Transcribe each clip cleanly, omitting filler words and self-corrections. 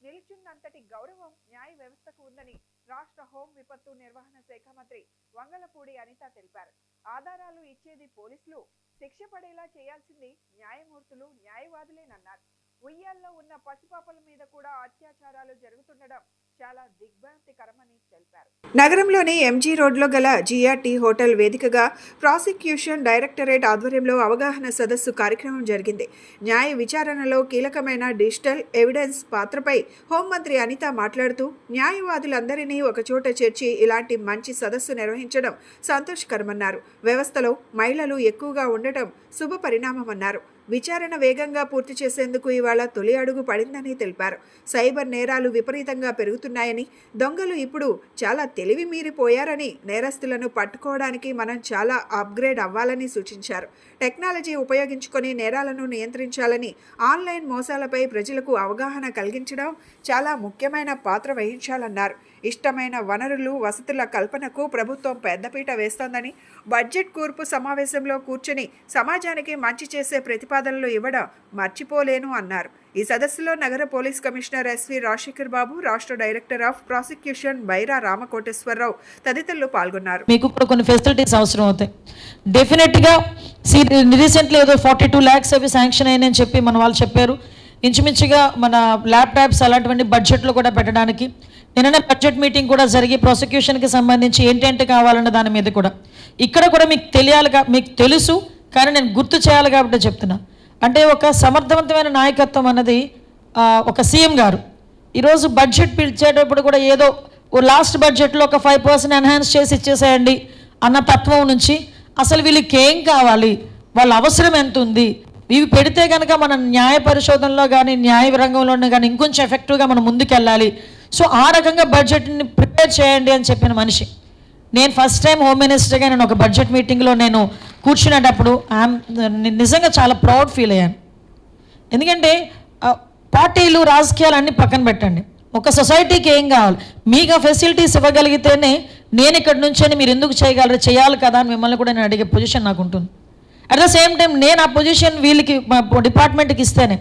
నిలిచినంతటి గౌరవం న్యాయ వ్యవస్థకు ఉందని రాష్ట్ర హోం విపత్తు నిర్వహణ శాఖ మంత్రి వంగలపూడి అనిత తెలిపారు. ఆధారాలు ఇచ్చేది పోలీసులు, శిక్ష పడేలా చేయాల్సింది న్యాయమూర్తులు, న్యాయవాదులేనన్నారు. ఉయ్యాల్లో ఉన్న పసిపాపల మీద కూడా అత్యాచారాలు జరుగుతుండడం చాలా దిగ్భ్రాంతికరమని తెలిపారు. నగరంలోని ఎంజీ రోడ్లో గల జిఆర్టీ హోటల్ వేదికగా ప్రాసిక్యూషన్ డైరెక్టరేట్ ఆధ్వర్యంలో అవగాహన సదస్సు కార్యక్రమం జరిగింది. న్యాయ విచారణలో కీలకమైన డిజిటల్ ఎవిడెన్స్ పాత్రపై హోంమంత్రి అనిత మాట్లాడుతూ న్యాయవాదులందరినీ ఒకచోట చేర్చి ఇలాంటి మంచి సదస్సు నిర్వహించడం సంతోషకరమన్నారు. వ్యవస్థలో మహిళలు ఎక్కువగా ఉండటం శుభ పరిణామమన్నారు. విచారణ వేగంగా పూర్తి చేసేందుకు ఇవాళ తొలి అడుగు పడిందని తెలిపారు. సైబర్ నేరాలు విపరీతంగా పెరుగుతున్నాయని, దొంగలు ఇప్పుడు చాలా తెలివి మీరిపోయారని, నేరస్తులను పట్టుకోవడానికి మనం చాలా అప్గ్రేడ్ అవ్వాలని సూచించారు. టెక్నాలజీ ఉపయోగించుకొని నేరాలను నియంత్రించాలని, ఆన్లైన్ మోసాలపై ప్రజలకు అవగాహన కలిగించడం చాలా ముఖ్యమైన పాత్ర వహించాలన్నారు. ఇష్టమైన వనరులు, వసతుల కల్పనకు ప్రభుత్వం పెద్దపీట వేస్తోందని, బడ్జెట్ కూర్పు సమావేశంలో కూర్చుని సమాజానికి మంచి చేసే ప్రతిపాదనలు ఇవ్వడం మర్చిపోలేను అన్నారు. ఈ సదస్సులో నగర పోలీస్ కమిషనర్ ఎస్వి రాజశేఖర్ బాబు, రాష్ట్ర director of prosecution Baira Ramakoteswararao తదితరులు పాల్గొన్నారు. మీకు కూడా కొన్ని ఫెసిలిటీస్ అవసరం అవుతాయి. డెఫినెట్గా రీసెంట్లీ ఏదో 42 lakhs అవి శాంక్షన్ అయ్యాయని చెప్పి మన వాళ్ళు చెప్పారు. ఇంచుమించుగా మన ల్యాప్టాప్స్ అలాంటివన్నీ బడ్జెట్లో కూడా పెట్టడానికి నిన్న బడ్జెట్ మీటింగ్ కూడా జరిగి ప్రాసిక్యూషన్కి సంబంధించి ఏంటంటే కావాలన్న దాని మీద కూడా ఇక్కడ కూడా మీకు తెలియాలి, మీకు తెలుసు, కానీ నేను గుర్తు చేయాలి కాబట్టి చెప్తున్నా. అంటే ఒక సమర్థవంతమైన నాయకత్వం అన్నది ఒక సీఎం గారు ఈరోజు బడ్జెట్ పిలిచేటప్పుడు కూడా ఏదో లాస్ట్ బడ్జెట్లో ఒక 5% ఎన్హాన్స్ చేసి ఇచ్చేసేయండి అన్న తత్వం నుంచి అసలు వీళ్ళకి ఏం కావాలి, వాళ్ళ అవసరం ఎంత ఉంది, ఇవి పెడితే కనుక మన న్యాయ పరిశోధనలో కానీ న్యాయ రంగంలోనే కానీ ఇంకొంచెం ఎఫెక్టివ్గా మనం ముందుకెళ్ళాలి. సో ఆ రకంగా బడ్జెట్ని ప్రిపేర్ చేయండి అని చెప్పిన మనిషి. నేను ఫస్ట్ టైం హోమ్ మినిస్టర్గా నేను ఒక బడ్జెట్ మీటింగ్లో నేను కూర్చునేటప్పుడు నిజంగా చాలా ప్రౌడ్ ఫీల్ అయ్యాను. ఎందుకంటే పార్టీలు, రాజకీయాలు అన్నీ పక్కన పెట్టండి, ఒక సొసైటీకి ఏం కావాలి, మీకు ఆ ఫెసిలిటీస్ ఇవ్వగలిగితేనే నేను ఇక్కడ నుంచి మీరు ఎందుకు చేయగలరు, చేయాలి కదా అని మిమ్మల్ని కూడా నేను అడిగే పొజిషన్ నాకు ఉంటుంది. అట్ ద సేమ్ టైం నేను ఆ పొజిషన్ వీళ్ళకి డిపార్ట్మెంట్కి ఇస్తేనే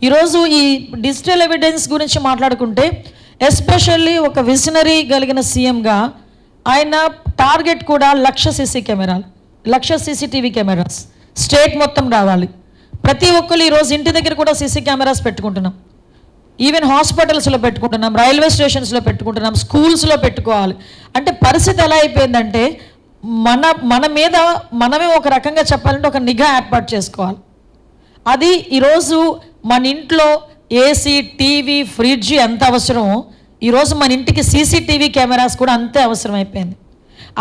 ఈరోజు ఈ డిజిటల్ ఎవిడెన్స్ గురించి మాట్లాడుకుంటే ఎస్పెషల్లీ ఒక విజనరీ కలిగిన సీఎంగా ఆయన టార్గెట్ కూడా 1,00,000 సీసీ కెమెరాలు, 1,00,000 సీసీటీవీ కెమెరాస్ స్టేట్ మొత్తం రావాలి. ప్రతి ఒక్కరు ఈరోజు ఇంటి దగ్గర కూడా సీసీ కెమెరాస్ పెట్టుకుంటున్నాం, ఈవెన్ హాస్పిటల్స్లో పెట్టుకుంటున్నాం, రైల్వే స్టేషన్స్లో పెట్టుకుంటున్నాం, స్కూల్స్లో పెట్టుకోవాలి. అంటే పరిస్థితి ఎలా అయిపోయిందంటే మన మీద మనమే ఒక రకంగా చెప్పాలంటే ఒక నిఘా ఏర్పాటు చేసుకోవాలి. అది ఈరోజు మన ఇంట్లో ఏసీ, టీవీ, ఫ్రిడ్జ్ ఎంత అవసరమో ఈరోజు మన ఇంటికి సీసీటీవీ కెమెరాస్ కూడా అంతే అవసరం అయిపోయింది.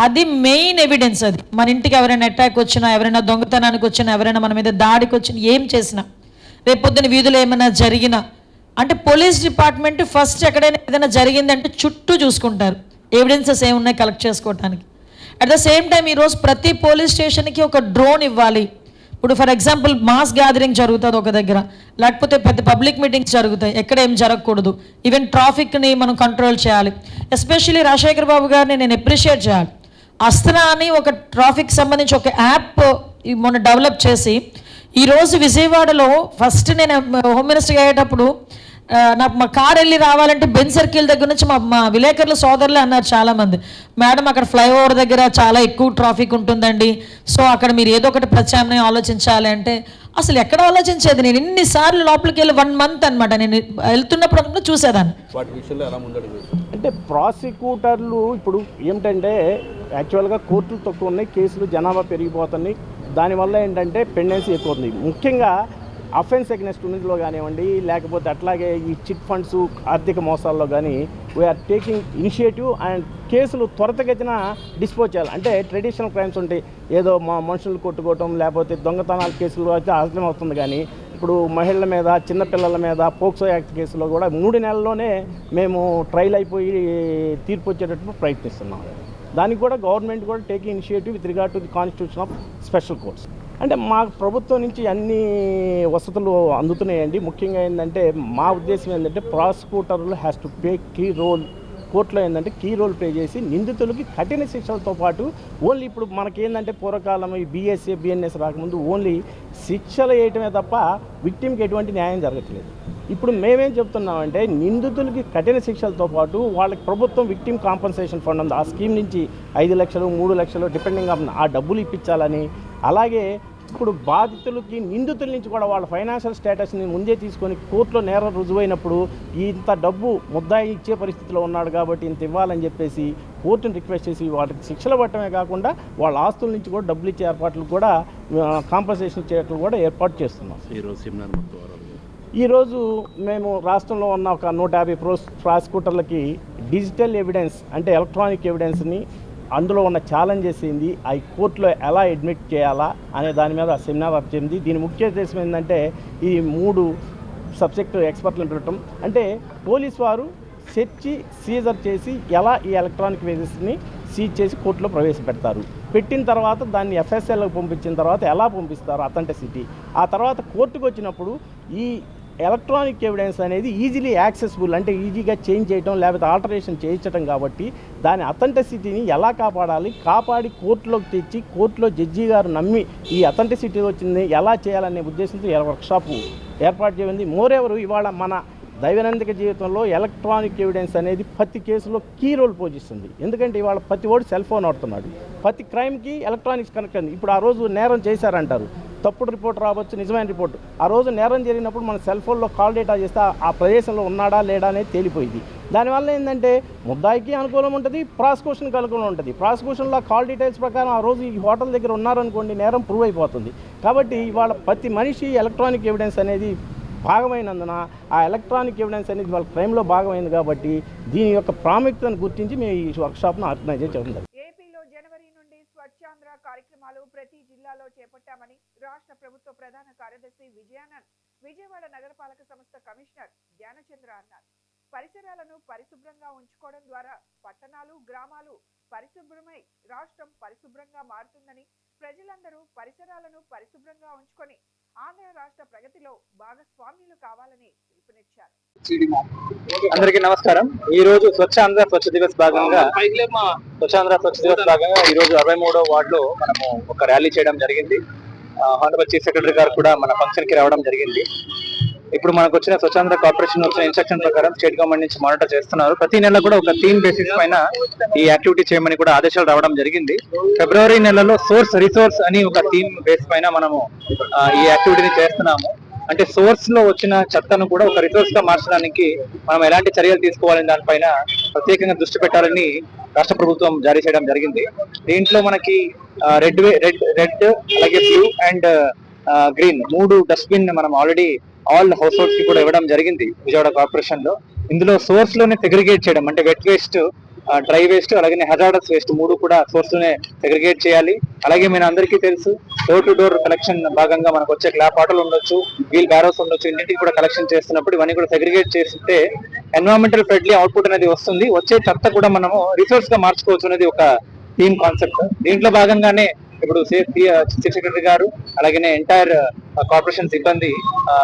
అది మెయిన్ ఎవిడెన్స్. అది మన ఇంటికి ఎవరైనా అటాక్ వచ్చినా, ఎవరైనా దొంగతనానికి వచ్చినా, ఎవరైనా మన మీద దాడికి వచ్చినా, ఏం చేసినా, రేపొద్దున వీధులు ఏమైనా జరిగినా, అంటే పోలీస్ డిపార్ట్మెంట్ ఫస్ట్ ఎక్కడైనా ఏదైనా జరిగిందంటే చుట్టూ చూసుకుంటారు ఎవిడెన్సెస్ ఏమున్నాయి కలెక్ట్ చేసుకోవడానికి. అట్ ద సేమ్ టైం ఈరోజు ప్రతి పోలీస్ స్టేషన్కి ఒక డ్రోన్ ఇవ్వాలి. ఇప్పుడు ఫర్ ఎగ్జాంపుల్ మాస్ గ్యాదరింగ్ జరుగుతుంది ఒక దగ్గర, లేకపోతే పెద్ద పబ్లిక్ మీటింగ్స్ జరుగుతాయి, ఎక్కడ ఏం జరగకూడదు, ఈవెన్ ట్రాఫిక్ని మనం కంట్రోల్ చేయాలి. ఎస్పెషల్లీ రాజశేఖర్ బాబు గారిని నేను అప్రిషియేట్ చేయాలి. అస్త్రా అని ఒక ట్రాఫిక్ సంబంధించి ఒక యాప్ మొన్న డెవలప్ చేసి ఈరోజు విజయవాడలో ఫస్ట్ నేను హోమ్ మినిస్టర్గా అయ్యేటప్పుడు నాకు మా కార్ వెళ్ళి రావాలంటే బెన్ సర్కిల్ దగ్గర నుంచి మా విలేకరుల సోదరులే అన్నారు చాలామంది, మేడం అక్కడ ఫ్లైఓవర్ దగ్గర చాలా ఎక్కువ ట్రాఫిక్ ఉంటుందండి, సో అక్కడ మీరు ఏదో ఒకటి ప్రత్యామ్నాయం ఆలోచించాలి అంటే అసలు ఎక్కడ ఆలోచించేది. నేను ఇన్నిసార్లు లోపలికి వెళ్ళి 1 month అనమాట నేను వెళ్తున్నప్పుడు చూసేదాన్ని. అంటే ప్రాసిక్యూటర్లు ఇప్పుడు ఏమిటంటే యాక్చువల్గా కోర్టులు తక్కువ ఉన్నాయి, కేసులు జనాభా పెరిగిపోతున్నాయి, దానివల్ల ఏంటంటే పెండెన్సీ ఎక్కువ ఉంది. ముఖ్యంగా అఫెన్స్ అగెన్స్ట్ ఉనిలో కానివ్వండి, లేకపోతే అట్లాగే ఈ చిట్ ఫండ్స్, ఆర్థిక మోసాల్లో కానీ వీఆర్ టేకింగ్ ఇనిషియేటివ్ అండ్ కేసులు త్వరితగతిన డిస్పోజ్ చేయాలి. అంటే ట్రెడిషనల్ క్రైమ్స్ ఉంటాయి, ఏదో మనుషులు కొట్టుకోవటం లేకపోతే దొంగతనాల కేసులు అయితే అర్థం అవుతుంది. కానీ ఇప్పుడు మహిళల మీద, చిన్నపిల్లల మీద పోక్సో యాక్ట్ కేసులో కూడా 3 నెలల్లోనే మేము ట్రయల్ అయిపోయి తీర్పు వచ్చేటట్టు ప్రయత్నిస్తున్నాం. దానికి కూడా గవర్నమెంట్ కూడా taking initiative with regard to the constitution of special courts. అంటే మా ప్రభుత్వం నుంచి అన్ని వసతులు అందుతున్నాయండి. ముఖ్యంగా ఏంటంటే మా ఉద్దేశం ఏంటంటే ప్రాసిక్యూటర్లు has to play key role కోర్టులో ఏంటంటే కీ రోల్ ప్లే చేసి నిందితులకి కఠిన శిక్షలతో పాటు ఓన్లీ ఇప్పుడు మనకేందంటే పూర్వకాలం ఈ బిఎస్ఏ బిఎన్ఎస్ రాకముందు ఓన్లీ శిక్షలు వేయటమే తప్ప విక్టిమ్కి ఎటువంటి న్యాయం జరగట్లేదు. ఇప్పుడు మేమేం చెప్తున్నామంటే నిందితులకి కఠిన శిక్షలతో పాటు వాళ్ళకి ప్రభుత్వం విక్టిమ్ కాంపన్సేషన్ ఫండ్ ఉంది, ఆ స్కీమ్ నుంచి 5 లక్షలు 3 లక్షలు డిపెండింగ్ ఆన్ ఆ డబ్బులు ఇప్పించాలని, అలాగే ఇప్పుడు బాధితులకి నిందితుల నుంచి కూడా వాళ్ళ ఫైనాన్షియల్ స్టేటస్ని ముందే తీసుకొని కోర్టులో నేరం రుజువైనప్పుడు ఇంత డబ్బు ముద్దాయి ఇచ్చే పరిస్థితిలో ఉన్నాడు కాబట్టి ఇంత ఇవ్వాలని చెప్పేసి కోర్టుని రిక్వెస్ట్ చేసి వాళ్ళకి శిక్షలు పట్టడమే కాకుండా వాళ్ళ ఆస్తుల నుంచి కూడా డబ్బులు ఇచ్చే ఏర్పాట్లు కూడా కాంపన్సేషన్ ఇచ్చేట్లు కూడా ఏర్పాటు చేస్తున్నాం. ఈరోజు మేము రాష్ట్రంలో ఉన్న ఒక 150 ప్రాసిక్యూటర్లకి డిజిటల్ ఎవిడెన్స్ అంటే ఎలక్ట్రానిక్ ఎవిడెన్స్ని అందులో ఉన్న ఛాలెంజెస్ ఏంది, అవి కోర్టులో ఎలా అడ్మిట్ చేయాలా అనే దాని మీద సెమినార్ వచ్చింది. దీని ముఖ్య ఉద్దేశం ఏంటంటే ఈ 3 సబ్జెక్ట్ ఎక్స్పర్ట్లను పెట్టడం, అంటే పోలీసు వారు సీజర్ చేసి ఎలా ఈ ఎలక్ట్రానిక్ వేజెస్ని సీజ్ చేసి కోర్టులో ప్రవేశపెడతారు, పెట్టిన తర్వాత దాన్ని ఎఫ్ఎస్ఎల్కి పంపించిన తర్వాత ఎలా పంపిస్తారు అథెంటిసిటీ, ఆ తర్వాత కోర్టుకు వచ్చినప్పుడు ఈ ఎలక్ట్రానిక్ ఎవిడెన్స్ అనేది ఈజీలీ యాక్సెసిబుల్ అంటే ఈజీగా చేంజ్ చేయడం లేకపోతే ఆల్టరేషన్ చేయించడం కాబట్టి దాని అథెంటిసిటీని ఎలా కాపాడి కోర్టులోకి తెచ్చి కోర్టులో జడ్జి గారు నమ్మి ఈ అథెంటిసిటీ వచ్చింది ఎలా చేయాలనే ఉద్దేశంతో వర్క్షాప్ ఏర్పాటు చేయండి. మోరెవరు ఇవాళ మన దైనందిక జీవితంలో ఎలక్ట్రానిక్ ఎవిడెన్స్ అనేది ప్రతి కేసులో కీ రోల్ పోషిస్తుంది. ఎందుకంటే ఇవాళ ప్రతి ఓడి సెల్ ఫోన్ వాడుతున్నాడు, ప్రతి క్రైమ్కి ఎలక్ట్రానిక్స్ కనెక్ట్ అయింది. ఇప్పుడు ఆ రోజు నేరం చేశారంటారు, తప్పుడు రిపోర్ట్ రావచ్చు, నిజమైన రిపోర్ట్. ఆ రోజు నేరం జరిగినప్పుడు మన సెల్ ఫోన్లో కాల్ డేటా చేస్తే ఆ ప్రదేశంలో ఉన్నాడా లేడా అనేది తేలిపోయింది. దానివల్ల ఏంటంటే ముద్దాయికి అనుకూలం ఉంటుంది, ప్రాసిక్యూషన్కి అనుకూలం ఉంటుంది. ప్రాసిక్యూషన్లో కాల్ డీటెయిల్స్ ప్రకారం ఆ రోజు ఈ హోటల్ దగ్గర ఉన్నారనుకోండి నేరం ప్రూవ్ అయిపోతుంది. కాబట్టి ఇవాళ ప్రతి మనిషి ఎలక్ట్రానిక్ ఎవిడెన్స్ అనేది భాగమైనందున ఆ ఎలక్ట్రానిక్ ఎవిడెన్స్ అనేది వాళ్ళ క్రైమ్లో భాగమైంది కాబట్టి దీని యొక్క ప్రాముఖ్యతను గుర్తించి మేము ఈ వర్క్షాప్ను ఆర్గనైజ్ చేస్తాం. ఏపీలో జనవరి నుండి స్వచ్ఛాంధ్ర కార్యక్రమాలు ప్రతి జిల్లాలో చేపట్టామని రాష్ట్ర ప్రభుత్వ ప్రధాన కార్యదర్శి విజయానంద్ విజయవాడ నగరపాలక సంస్థ కమిషనర్ ధ్యానచంద్ర అన్నారు. పరిసరాలను పరిశుభ్రంగా ఉంచుకోవడం ద్వారా పట్టణాలు గ్రామాలు పరిశుభ్రమై రాష్ట్రం పరిశుభ్రంగా మారుతుందని, ప్రజలందరూ పరిసరాలను పరిశుభ్రంగా ఉంచుకొని ఆంధ్ర రాష్ట్ర ప్రగతిలో భాగస్వామ్యులు కావాలని పిలుపునిచ్చారు. అందరికీ నమస్కారం. ఈ రోజు స్వచ్ఛ ఆంధ్ర స్వచ్ఛ దివస్ భాగంగా ఈ రోజు 63వ వార్డులో మనము ఒక ర్యాలీ చేయడం జరిగింది. హానరబుల్ చీఫ్ సెక్రటరీ గారు కూడా మన ఫంక్షన్ కి రావడం జరిగింది. ఇప్పుడు మనకు వచ్చిన స్వచ్ఛాంధ్ర కార్పొరేషన్ వచ్చిన ఇన్స్ట్రక్షన్ ప్రకారం స్టేట్ గవర్నమెంట్ నుంచి మానిటర్ చేస్తున్నారు. ప్రతి నెల కూడా ఒక థీమ్ బేసిస్ పైన ఈ యాక్టివిటీ చేయమని కూడా ఆదేశాలు రావడం జరిగింది. ఫిబ్రవరి నెలలో రిసోర్స్ అని ఒక థీమ్ బేస్ పైన మనము ఈ యాక్టివిటీని చేస్తున్నాము. అంటే సోర్స్ లో వచ్చిన చెత్తను కూడా ఒక రిసోర్స్ గా మార్చడానికి మనం ఎలాంటి చర్యలు తీసుకోవాలని దానిపైన ప్రత్యేకంగా దృష్టి పెట్టాలని రాష్ట్ర ప్రభుత్వం జారీ చేయడం జరిగింది. దీంట్లో మనకి రెడ్ అలాగే బ్లూ అండ్ గ్రీన్ 3 డస్ట్బిన్ మనం ఆల్రెడీ ఆల్ హౌస్ హోల్డ్స్ కి కూడా ఇవ్వడం జరిగింది విజయవాడ కార్పొరేషన్ లో. ఇందులో సోర్స్ లోనే సెగ్రిగేట్ చేయడం అంటే వెట్ వేస్ట్, డ్రై వేస్ట్ అలాగే హజార్డస్ వేస్ట్ 3 కూడా సోర్స్ లోనే సెగ్రిగేట్ చేయాలి. అలాగే మన అందరికీ తెలుసు డోర్ టు డోర్ కలెక్షన్ భాగంగా మనకు వచ్చే క్లాప్ ఆటోలు ఉండొచ్చు, వీల్ బ్యారోస్ ఉండొచ్చు, ఇంటికి కూడా కలెక్షన్ చేస్తున్నప్పుడు ఇవన్నీ కూడా సెగ్రిగేట్ చేస్తే ఎన్విరాన్మెంటల్ ఫ్రెండ్లీ అవుట్పుట్ అనేది వస్తుంది. వచ్చే చెత్త కూడా మనము రిసోర్స్ గా మార్చుకోవచ్చు అనేది ఒక థీమ్ కాన్సెప్ట్. దీంట్లో భాగంగానే ఇప్పుడు చీఫ్ సెక్రటరీ గారు అలాగే ఎంటైర్ కార్పొరేషన్ సిబ్బంది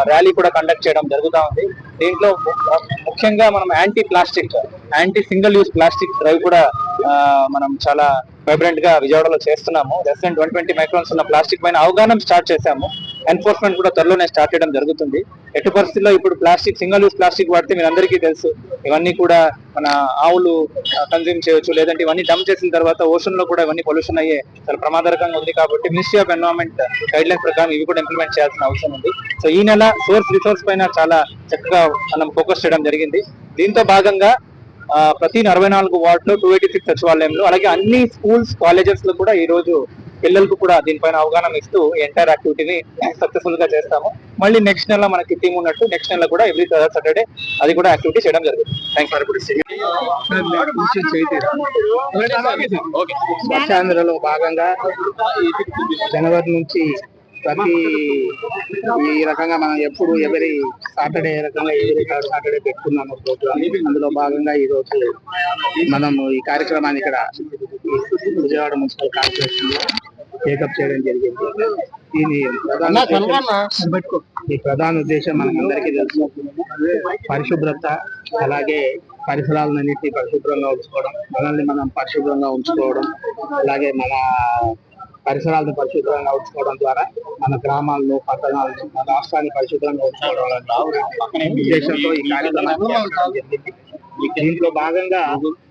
ర్యాలీ కూడా కండక్ట్ చేయడం జరుగుతూ ఉంది. దీంట్లో ముఖ్యంగా మనం anti single use plastic drive కూడా మనం చాలా వైబ్రెంట్ గా విజయవాడలో చేస్తున్నాము. లెస్ దెన్ 120 మైక్రాన్స్ ఉన్న ప్లాస్టిక్ పైన అవగాహన స్టార్ట్ చేశాము. ఎన్ఫోర్స్మెంట్ కూడా త్వరలోనే స్టార్ట్ చేయడం జరుగుతుంది. ఎట్టి పరిస్థితుల్లో ఇప్పుడు సింగిల్ యూజ్ ప్లాస్టిక్ వాడితే మీరు అందరికీ తెలుసు ఇవన్నీ కూడా మన ఆవులు కన్జ్యూమ్ చేయొచ్చు, లేదంటే ఇవన్నీ డంప్ చేసిన తర్వాత ఓషన్ లో కూడా ఇవన్నీ పొల్యూషన్ అయ్యే చాలా ప్రమాదకరంగా ఉంది. కాబట్టి ministry of environment guide lines ప్రకారం ఇవి కూడా ఇంప్లిమెంట్ చేయాల్సిన అవసరం ఉంది. సో ఈ నెల రిసోర్స్ పైన చాలా చక్కగా మనం ఫోకస్ చేయడం జరిగింది. దీంతో భాగంగా ప్రతి 44 వార్డులో 286 సచివాలయంలో అలాగే అన్ని స్కూల్స్ కాలేజెస్ లో కూడా ఈ రోజు పిల్లలకు కూడా దీనిపైన అవగాహన ఇస్తూ ఎంటైర్ యాక్టివిటీని సక్సెస్ఫుల్ గా చేస్తాము. మళ్ళీ నెక్స్ట్ నెల మనకి టీం ఉన్నట్టు నెక్స్ట్ నెల కూడా ఎవ్రీ సాటర్డే అది కూడా యాక్టివిటీ చేయడం జరుగుతుంది. స్వచ్ఛాంధ్రలో భాగంగా జనవరి నుంచి ప్రతి ఈ రకంగా మనం ఎవరి సాటర్డే రకంగా ఎవరి సాటర్డే పెట్టుకున్నాము ప్రోగ్రామ్. అందులో భాగంగా ఈ రోజు మనం ఈ కార్యక్రమాన్ని ఇక్కడ విజయవాడ మున్సిపల్ కార్పొరేషన్ టేకప్ చేయడం జరిగింది. దీని ప్రధాన ఉద్దేశం మనకందరికీ తెలుసు, పరిశుభ్రత అలాగే పరిసరాలన్నింటినీ పరిశుభ్రంగా ఉంచుకోవడం, మనల్ని మనం పరిశుభ్రంగా ఉంచుకోవడం, అలాగే మన పరిసరాలను పరిశుభ్రంగా ఉంచుకోవడం ద్వారా మన గ్రామాలను, పట్టణాలను, మన రాష్ట్రాన్ని పరిశుభ్రంగా ఉంచుకోవడం ఉద్దేశంతో ఈ కార్యక్రమాన్ని చేపట్టడం జరిగింది. దీంట్లో భాగంగా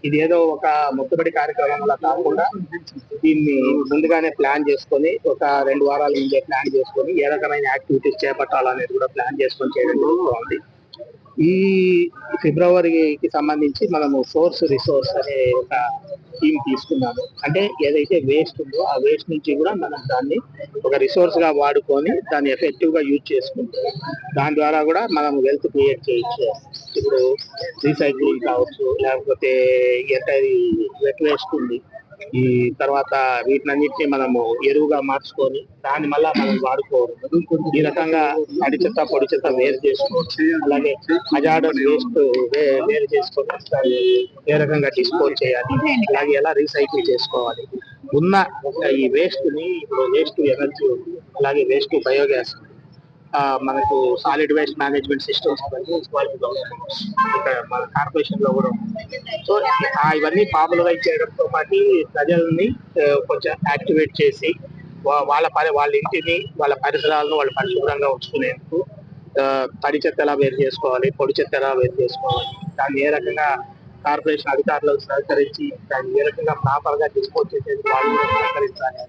ఇది ఏదో ఒక మొక్కుబడి కార్యక్రమంలా కాకుండా దీన్ని ముందుగానే ప్లాన్ చేసుకొని, ఒక 2 వారాల ముందే ప్లాన్ చేసుకొని ఏ రకమైన యాక్టివిటీస్ చేపట్టాలనేది కూడా ప్లాన్ చేసుకొని చేయడం జరుగుతుంది. ఈ ఫిబ్రవరికి సంబంధించి మనము సోర్స్ రిసోర్స్ అనే ఒక థీమ్ తీసుకున్నాము. అంటే ఏదైతే వేస్ట్ ఉందో ఆ వేస్ట్ నుంచి కూడా మనం దాన్ని ఒక రిసోర్స్ గా వాడుకొని దాన్ని ఎఫెక్టివ్ గా యూజ్ చేసుకుంటాం. దాని ద్వారా కూడా మనం వెల్త్ క్రియేట్ చేయొచ్చు. ఇప్పుడు రీసైక్లింగ్ కావచ్చు, లేకపోతే ఎంతది వెట్ వేస్ట్ ఉంది, ఈ తర్వాత వీటినన్నిటిని మనము ఎరువుగా మార్చుకొని దాన్ని మళ్ళా మనం వాడుకోవడం, ఈ రకంగా తడి చెత్త పొడి చెత్త వేరు చేసుకోవచ్చు. అలాగే హజార్డస్ వేస్ట్ వేరు చేసుకొని దాన్ని ఏ రకంగా డిస్పోజ్ చేయాలి, అలాగే ఎలా రీసైకిల్ చేసుకోవాలి, ఉన్న ఈ వేస్ట్ ని ఇప్పుడు వేస్ట్ ఎనర్జీ, అలాగే వేస్ట్ బయోగ్యాస్, మనకు సాలిడ్ వేస్ట్ మేనేజ్మెంట్ సిస్టమ్స్ ఇక్కడ మన కార్పొరేషన్ లో కూడా ఉంది. సో ఇవన్నీ పాపులరైజ్ చేయడంతో పాటు ప్రజల్ని కొంచెం యాక్టివేట్ చేసి వాళ్ళ ఇంటిని, వాళ్ళ పరిసరాలను వాళ్ళు పరిశుభ్రంగా ఉంచుకునేందుకు తడి చెత్త ఎలా వేరు చేసుకోవాలి, పొడి చెత్త ఎలా వేరు చేసుకోవాలి, దాన్ని ఏ రకంగా కార్పొరేషన్ అధికారులకు సహకరించి దాన్ని ఏ రకంగా ప్రాపర్ గా డిస్పోజ్ చేసేది వాళ్ళు సహకరించాలి,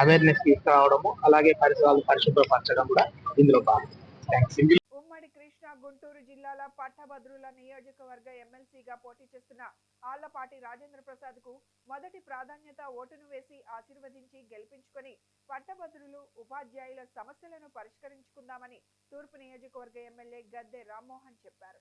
అవేర్నెస్ తీసుకురావడము, అలాగే పరిసరాలను పరిశుభ్రపరచడం కూడా ఇందులో భాగం. ఉమ్మడి కృష్ణా గుంటూరు జిల్లాల పట్టభద్రుల నియోజకవర్గ ఎమ్మెల్సీగా పోటీ చేస్తున్న ఆళ్లపాటి రాజేంద్ర ప్రసాద్ కు మొదటి ప్రాధాన్యత ఓటును వేసి ఆశీర్వదించి గెలిపించుకొని పట్టభద్రులు, ఉపాధ్యాయుల సమస్యలను పరిష్కరించుకుందామని తూర్పు నియోజకవర్గ ఎమ్మెల్యే గద్దె రామ్మోహన్ చెప్పారు.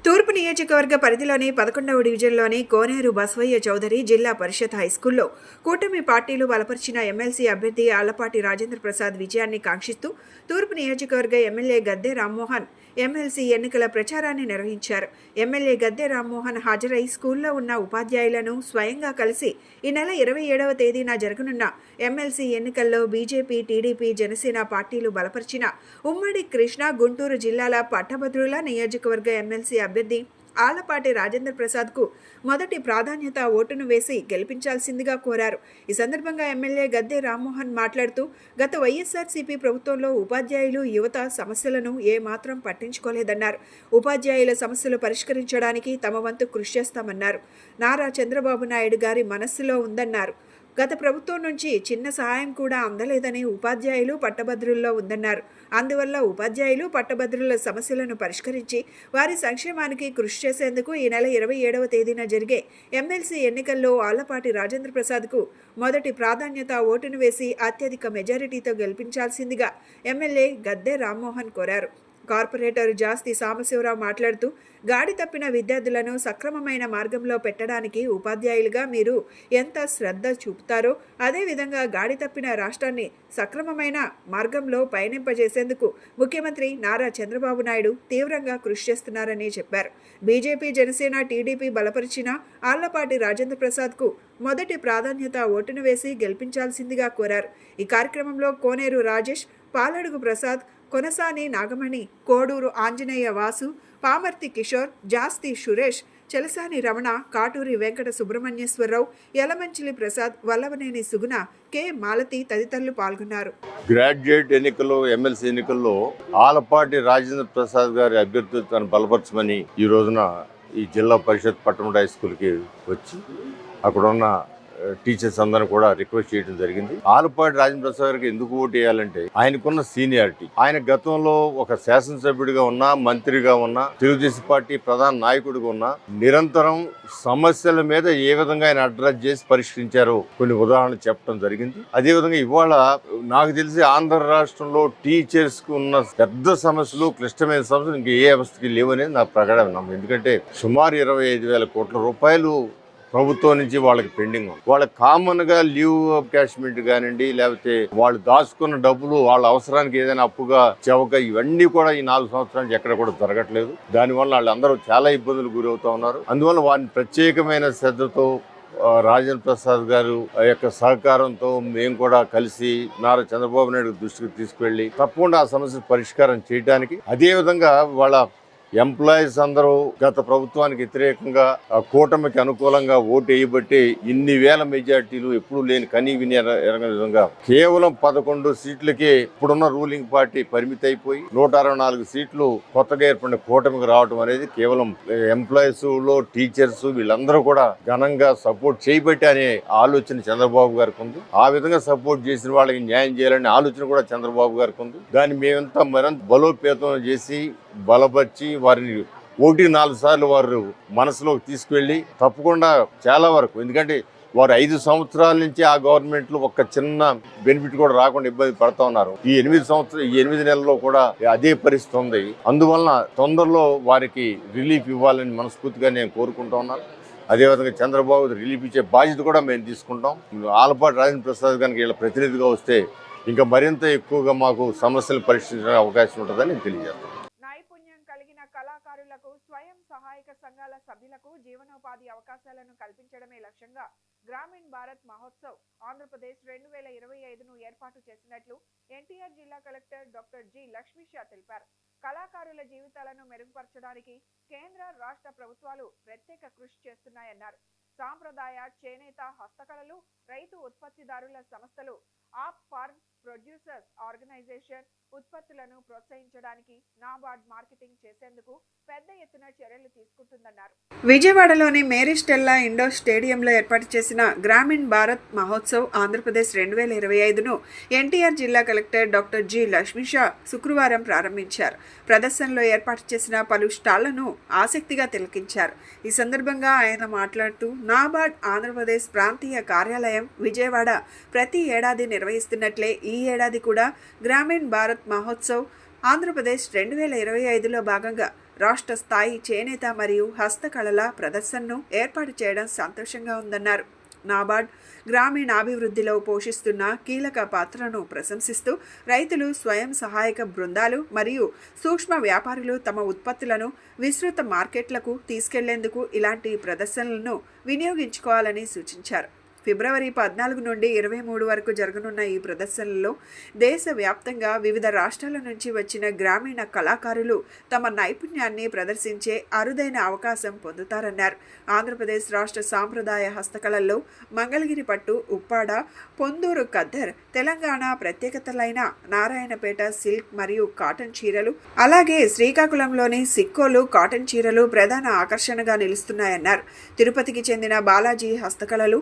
తూర్పు నియోజకవర్గ పరిధిలోని 11వ డివిజన్లోని కోనేరు బసవయ్య చౌదరి జిల్లా పరిషత్ హైస్కూల్లో కూటమి పార్టీలు బలపరిచిన ఎమ్మెల్సీ అభ్యర్థి ఆళ్లపాటి రాజేంద్ర ప్రసాద్ విజయాన్ని కాంక్షిస్తూ తూర్పు నియోజకవర్గ ఎమ్మెల్యే గద్దె రామ్మోహన్ ఎమ్మెల్సీ ఎన్నికల ప్రచారాన్ని నిర్వహించారు. ఎమ్మెల్యే గద్దె రామ్మోహన్ హాజరై స్కూల్లో ఉన్న ఉపాధ్యాయులను స్వయంగా కలిసి ఈ నెల 27వ తేదీన జరగనున్న ఎమ్మెల్సీ ఎన్నికల్లో బీజేపీ, టీడీపీ, జనసేన పార్టీలు బలపరిచిన ఉమ్మడి కృష్ణా గుంటూరు జిల్లాల పట్టభద్రుల నియోజకవర్గ ఎమ్మెల్సీ అభ్యర్థి ఆళ్లపాటి రాజేంద్ర ప్రసాద్ కు మొదటి ప్రాధాన్యత ఓటును వేసి గెలిపించాల్సిందిగా కోరారు. ఈ సందర్భంగా ఎమ్మెల్యే గద్దె రామ్మోహన్ మాట్లాడుతూ గత వైఎస్ఆర్సీపీ ప్రభుత్వంలో ఉపాధ్యాయులు, యువత సమస్యలను ఏమాత్రం పట్టించుకోలేదన్నారు. ఉపాధ్యాయుల సమస్యలు పరిష్కరించడానికి తమ వంతు కృషి చేస్తామన్నారు. నారా చంద్రబాబు నాయుడు గారి మనస్సులో ఉందన్నారు. గత ప్రభుత్వం నుంచి చిన్న సహాయం కూడా అందలేదని ఉపాధ్యాయులు, పట్టభద్రుల్లో ఉందన్నారు. అందువల్ల ఉపాధ్యాయులు, పట్టభద్రుల సమస్యలను పరిష్కరించి వారి సంక్షేమానికి కృషి చేసేందుకు ఈ నెల 27వ తేదీన జరిగే ఎమ్మెల్సీ ఎన్నికల్లో ఆళ్లపాటి రాజేంద్ర ప్రసాద్కు మొదటి ప్రాధాన్యత ఓటును వేసి అత్యధిక మెజారిటీతో గెలిపించాల్సిందిగా ఎమ్మెల్యే గద్దె రామ్మోహన్ కోరారు. కార్పొరేటర్ జాస్తి సాంబశివరావు మాట్లాడుతూ గాడి తప్పిన విద్యార్థులను సక్రమమైన మార్గంలో పెట్టడానికి ఉపాధ్యాయులుగా మీరు ఎంత శ్రద్ధ చూపుతారో అదేవిధంగా గాడి తప్పిన రాష్ట్రాన్ని సక్రమమైన మార్గంలో పయనింపజేసేందుకు ముఖ్యమంత్రి నారా చంద్రబాబు నాయుడు తీవ్రంగా కృషి చేస్తున్నారని చెప్పారు. బీజేపీ, జనసేన, టీడీపీ బలపరిచిన ఆళ్లపాటి రాజేంద్ర ప్రసాద్కు మొదటి ప్రాధాన్యత ఓటును వేసి గెలిపించాల్సిందిగా కోరారు. ఈ కార్యక్రమంలో కోనేరు రాజేష్, పాలడుగు ప్రసాద్, కొనసాని నాగమణి, కోడూరు ఆంజనేయ వాసు, పామర్తి కిషోర్, జాస్తి సురేష్, చలసాని రమణ, కాటూరి వెంకట సుబ్రహ్మణ్యేశ్వరరావు, యలమంచిలి ప్రసాద్, వల్లవనేని సుగుణ, కె మాలతి తదితరులు పాల్గొన్నారు. గ్రాడ్యుయేట్ ఎన్నికల్లో, ఎమ్మెల్సీ ఎన్నికల్లో ఆళ్లపాటి రాజేంద్ర ప్రసాద్ గారి అభ్యర్థిత్వాన్ని బలపరచమని ఈ రోజున ఈ జిల్లా పరిషత్ పట్టణ హై స్కూల్కి వచ్చి అక్కడ ఉన్న టీచర్స్ అందరూ కూడా రిక్వెస్ట్ చేయడం జరిగింది. ఆళ్లపాటి రాజేంద్ర ప్రసాద్ గారికి ఎందుకు ఓటు వేయాలంటే ఆయనకున్న సీనియారిటీ, ఆయన గతంలో ఒక శాసనసభ్యుడిగా ఉన్నా, మంత్రిగా ఉన్నా, తెలుగుదేశం పార్టీ ప్రధాన నాయకుడిగా ఉన్నా నిరంతరం సమస్యల మీద ఏ విధంగా ఆయన అడ్రస్ చేసి పరిష్కరించారో కొన్ని ఉదాహరణలు చెప్పడం జరిగింది. అదేవిధంగా ఇవాళ నాకు తెలిసి ఆంధ్ర రాష్ట్రంలో టీచర్స్ కు ఉన్న పెద్ద సమస్యలు, క్లిష్టమైన సమస్యలు ఇంక ఏ వ్యవస్థకి లేవనేది నా ప్రగాఢ నమ్మకం. ఎందుకంటే సుమారు 25,000 కోట్ల రూపాయలు ప్రభుత్వం నుంచి వాళ్ళకి పెండింగ్ ఉంది. వాళ్ళకి కామన్గా లీవ్ క్యాష్మెంట్ కానివ్వండి, లేకపోతే వాళ్ళు దాచుకున్న డబ్బులు వాళ్ళ అవసరానికి ఏదైనా అప్పుగా చెవక, ఇవన్నీ కూడా ఈ 4 సంవత్సరాల నుంచి ఎక్కడ కూడా జరగట్లేదు. దానివల్ల వాళ్ళందరూ చాలా ఇబ్బందులు గురవుతూ ఉన్నారు. అందువల్ల వారిని ప్రత్యేకమైన శ్రద్ధతో రాజేంద్ర ప్రసాద్ గారు యొక్క సహకారంతో మేము కూడా కలిసి నారా చంద్రబాబు నాయుడు దృష్టికి తీసుకువెళ్ళి తప్పకుండా ఆ సమస్య పరిష్కారం చేయడానికి, అదేవిధంగా వాళ్ళ ఎంప్లాయీస్ అందరూ గత ప్రభుత్వానికి వ్యతిరేకంగా ఆ కూటమికి అనుకూలంగా ఓటు వేయబట్టి ఇన్ని వేల మెజార్టీలు ఎప్పుడూ లేని కనీ విని ఎరగని విధంగా కేవలం 11 సీట్లకే ఇప్పుడున్న రూలింగ్ పార్టీ పరిమితి అయిపోయి 164 సీట్లు కొత్తగా ఏర్పడిన కూటమికి రావడం అనేది కేవలం ఎంప్లాయీస్ లో టీచర్స్ వీళ్ళందరూ కూడా ఘనంగా సపోర్ట్ చేయబట్టి అనే ఆలోచన చంద్రబాబు గారికి ఉంది. ఆ విధంగా సపోర్ట్ చేసిన వాళ్ళకి న్యాయం చేయాలనే ఆలోచన కూడా చంద్రబాబు గారికి ఉంది. దాన్ని మేమంతా మరింత బలోపేతం చేసి బలపరిచి వారిని 1-4 సార్లు వారు మనసులోకి తీసుకువెళ్ళి తప్పకుండా చాలా వరకు, ఎందుకంటే వారు 5 సంవత్సరాల నుంచి ఆ గవర్నమెంట్ లో ఒక చిన్న బెనిఫిట్ కూడా రాకుండా ఇబ్బంది పడుతూ ఉన్నారు. ఈ 8 నెలల్లో కూడా అదే పరిస్థితి ఉంది. అందువలన తొందరలో వారికి రిలీఫ్ ఇవ్వాలని మనస్ఫూర్తిగా నేను కోరుకుంటా ఉన్నాను. అదేవిధంగా చంద్రబాబు రిలీఫ్ ఇచ్చే బాధ్యత కూడా మేము తీసుకుంటాం. ఆలపాటి రాజేంద్ర ప్రసాద్ గారికి వీళ్ళ ప్రతినిధిగా వస్తే ఇంకా మరింత ఎక్కువగా మాకు సమస్యలు పరిష్కరించే అవకాశం ఉంటుందని నేను తెలియజేస్తాను. నైపుణ్యం కలిగిన కళాకారులకు స్వయం సహాయక సంఘాల సభ్యులకు జీవనోపాధి అవకాశాలను కల్పించడమే లక్ష్యంగా గ్రామీణ భారత్ మహోత్సవ్ ఆంధ్రప్రదేశ్ 2025ను ఏర్పాటు చేసినట్లు ఎన్టీఆర్ జిల్లా కలెక్టర్ డాక్టర్ జి లక్ష్మీషా తెలిపారు. కళాకారుల జీవితాలను మెరుగుపరచడానికి కేంద్ర రాష్ట్ర ప్రభుత్వాలు ప్రత్యేక కృషి చేస్తున్నాయన్నారు. సాంప్రదాయ, చేనేత, హస్తకళలు, రైతు ఉత్పత్తిదారుల సంస్థలు, ఆప్ ఫార్మ్ ప్రొడ్యూసర్స్ ఆర్గనైజేషన్ ఉత్పత్తులను ప్రోత్సహించడానికి నాబార్డ్ మార్కెటింగ్ చేసేందుకు పెద్ద ఎత్తున చర్యలు తీసుకుంటుందన్నారు. విజయవాడలోని మేరీ స్టెల్లా ఇండోర్ స్టేడియంలో ఏర్పాటు చేసిన గ్రామీణ భారత్ మహోత్సవ్ ఆంధ్రప్రదేశ్ 2025ను ఎన్టీఆర్ జిల్లా కలెక్టర్ డాక్టర్ జి లక్ష్మీషా శుక్రవారం ప్రారంభించారు. ప్రదర్శనలో ఏర్పాటు చేసిన పలు స్టాళ్లను ఆసక్తిగా తిలకించారు. ఈ సందర్భంగా ఆయన మాట్లాడుతూ నాబార్డ్ ఆంధ్రప్రదేశ్ ప్రాంతీయ కార్యాలయం విజయవాడ ప్రతి ఏడాది నిర్వహిస్తున్నట్లే ఈ ఏడాది కూడా గ్రామీణ భారత్ మహోత్సవ్ ఆంధ్రప్రదేశ్ 2025లో భాగంగా రాష్ట్ర స్థాయి చేనేత మరియు హస్తకళల ప్రదర్శనను ఏర్పాటు చేయడం సంతోషంగా ఉందన్నారు. నాబార్డ్ గ్రామీణాభివృద్ధిలో పోషిస్తున్న కీలక పాత్రను ప్రశంసిస్తూ రైతులు, స్వయం సహాయక బృందాలు మరియు సూక్ష్మ వ్యాపారులు తమ ఉత్పత్తులను విస్తృత మార్కెట్లకు తీసుకెళ్లేందుకు ఇలాంటి ప్రదర్శనలను వినియోగించుకోవాలని సూచించారు. ఫిబ్రవరి 14 నుండి 23 వరకు జరగనున్న ఈ ప్రదర్శనలో దేశవ్యాప్తంగా వివిధ రాష్ట్రాల నుంచి వచ్చిన గ్రామీణ కళాకారులు తమ నైపుణ్యాన్ని ప్రదర్శించే అరుదైన అవకాశం పొందుతారన్నారు. ఆంధ్రప్రదేశ్ రాష్ట్ర సాంప్రదాయ హస్తకళల్లో మంగళగిరి పట్టు, ఉప్పాడ, పొందూరు ఖద్దర్, తెలంగాణ ప్రత్యేకతలైన నారాయణపేట సిల్క్ మరియు కాటన్ చీరలు, అలాగే శ్రీకాకుళంలోని సిక్కోలు కాటన్ చీరలు ప్రధాన ఆకర్షణగా నిలుస్తున్నాయన్నారు. తిరుపతికి చెందిన బాలాజీ హస్తకళలు,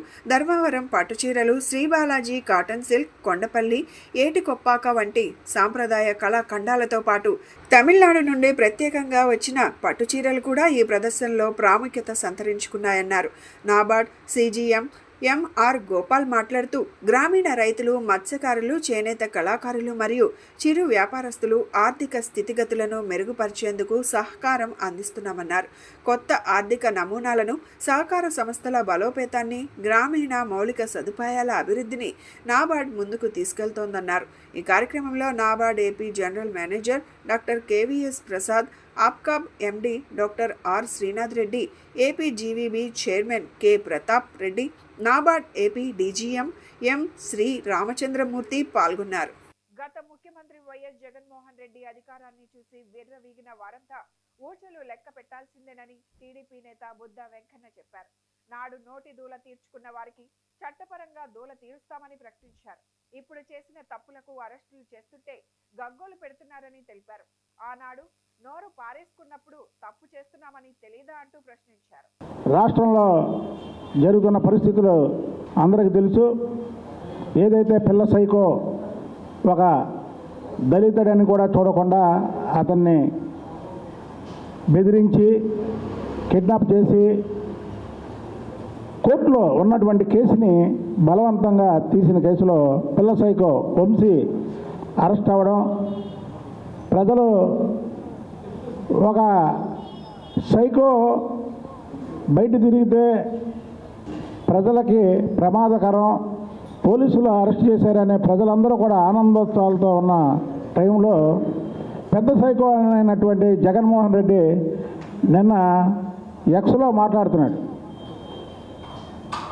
ధర్మవరం పట్టుచీరలు, శ్రీ బాలాజీ కాటన్ సిల్క్, కొండపల్లి, ఏటికొప్పాక వంటి సాంప్రదాయ కళాఖండాలతో పాటు తమిళనాడు నుండి ప్రత్యేకంగా వచ్చిన పట్టుచీరలు కూడా ఈ ప్రదర్శనలో ప్రాముఖ్యత సంతరించుకున్నాయన్నారు. నాబార్డ్ సిజిఎం ఎంఆర్ గోపాల్ మాట్లాడుతూ గ్రామీణ రైతులు, మత్స్యకారులు, చేనేత కళాకారులు మరియు చిరు వ్యాపారస్తులు ఆర్థిక స్థితిగతులను మెరుగుపరిచేందుకు సహకారం అందిస్తున్నామన్నారు. కొత్త ఆర్థిక నమూనాలను, సహకార సంస్థల బలోపేతాన్ని, గ్రామీణ మౌలిక సదుపాయాల అభివృద్ధిని నాబార్డ్ ముందుకు తీసుకెళ్తోందన్నారు. ఈ కార్యక్రమంలో NABARD AP general manager doctor KVS Prasad, APCOB MD doctor R Srinath Reddy, AP GVB chairman K Pratap Reddy, NABARD AP DGM M Sri Ramachandramurthy పాల్గొన్నారు. గత ముఖ్యమంత్రి వైఎస్ జగన్మోహన్ రెడ్డి అధికారాన్ని చూసి విర్రవీగిన వారంతా ఊచలు లెక్క పెట్టాల్సిందేనని టీడీపీ నేత బుద్ధ వెంకన్న చెప్పారు. నాడు నోటి దూల తీర్చుకున్న వారికి చట్టపరంగా దూల తీరుస్తామని ప్రకటించారు. ఇప్పుడు చేసిన తప్పులకు అరెస్టులు చేస్తుంటే గగ్గోలు పెడుతున్నారని తెలిపారు. ఆనాడు నోరు పారేసుకున్నప్పుడు తప్పు చేస్తున్నామని తెలీదా అంటూ ప్రశ్నించారు. రాష్ట్రంలో జరుగుతున్న పరిస్థితులు అందరికీ తెలుసు. ఏదైతే పిల్ల సైకో ఒక దళితుడని కూడా చూడకుండా అతన్ని బెదిరించి కిడ్నాప్ చేసి కోర్టులో ఉన్నటువంటి కేసుని బలవంతంగా తీసిన కేసులో పిల్ల సైకో వంశీ అరెస్ట్ అవ్వడం, ప్రజలు ఒక సైకో బయట తిరిగితే ప్రజలకి ప్రమాదకరం, పోలీసులు అరెస్ట్ చేశారనే ప్రజలందరూ కూడా ఆనందోత్సవాలతో ఉన్న టైంలో పెద్ద సైకో అయినటువంటి జగన్మోహన్ రెడ్డి నిన్న ఎక్స్లో మాట్లాడుతున్నాడు.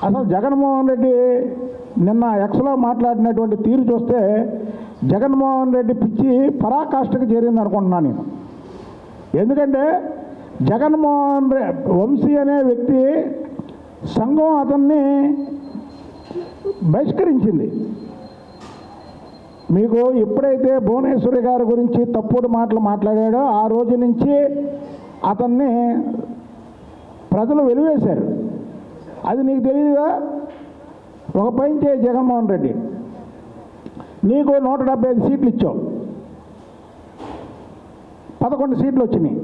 అసలు జగన్మోహన్ రెడ్డి నిన్న ఎక్స్లో మాట్లాడినటువంటి తీరు చూస్తే జగన్మోహన్ రెడ్డి పిచ్చి పరాకాష్ఠకు చేరింది అనుకుంటున్నాను నేను. ఎందుకంటే జగన్మోహన్ వంశీ అనే వ్యక్తి సంఘం అతన్ని బహిష్కరించింది. మీకు ఎప్పుడైతే భువనేశ్వరి గారి గురించి తప్పుడు మాటలు మాట్లాడాడో ఆ రోజు నుంచి అతన్ని ప్రజలు వెలివేశారు. అది నీకు తెలియదుగా? ఒక పని చేయి జగన్మోహన్ రెడ్డి, నీకు 175 సీట్లు ఇచ్చావు, 11 సీట్లు వచ్చినాయి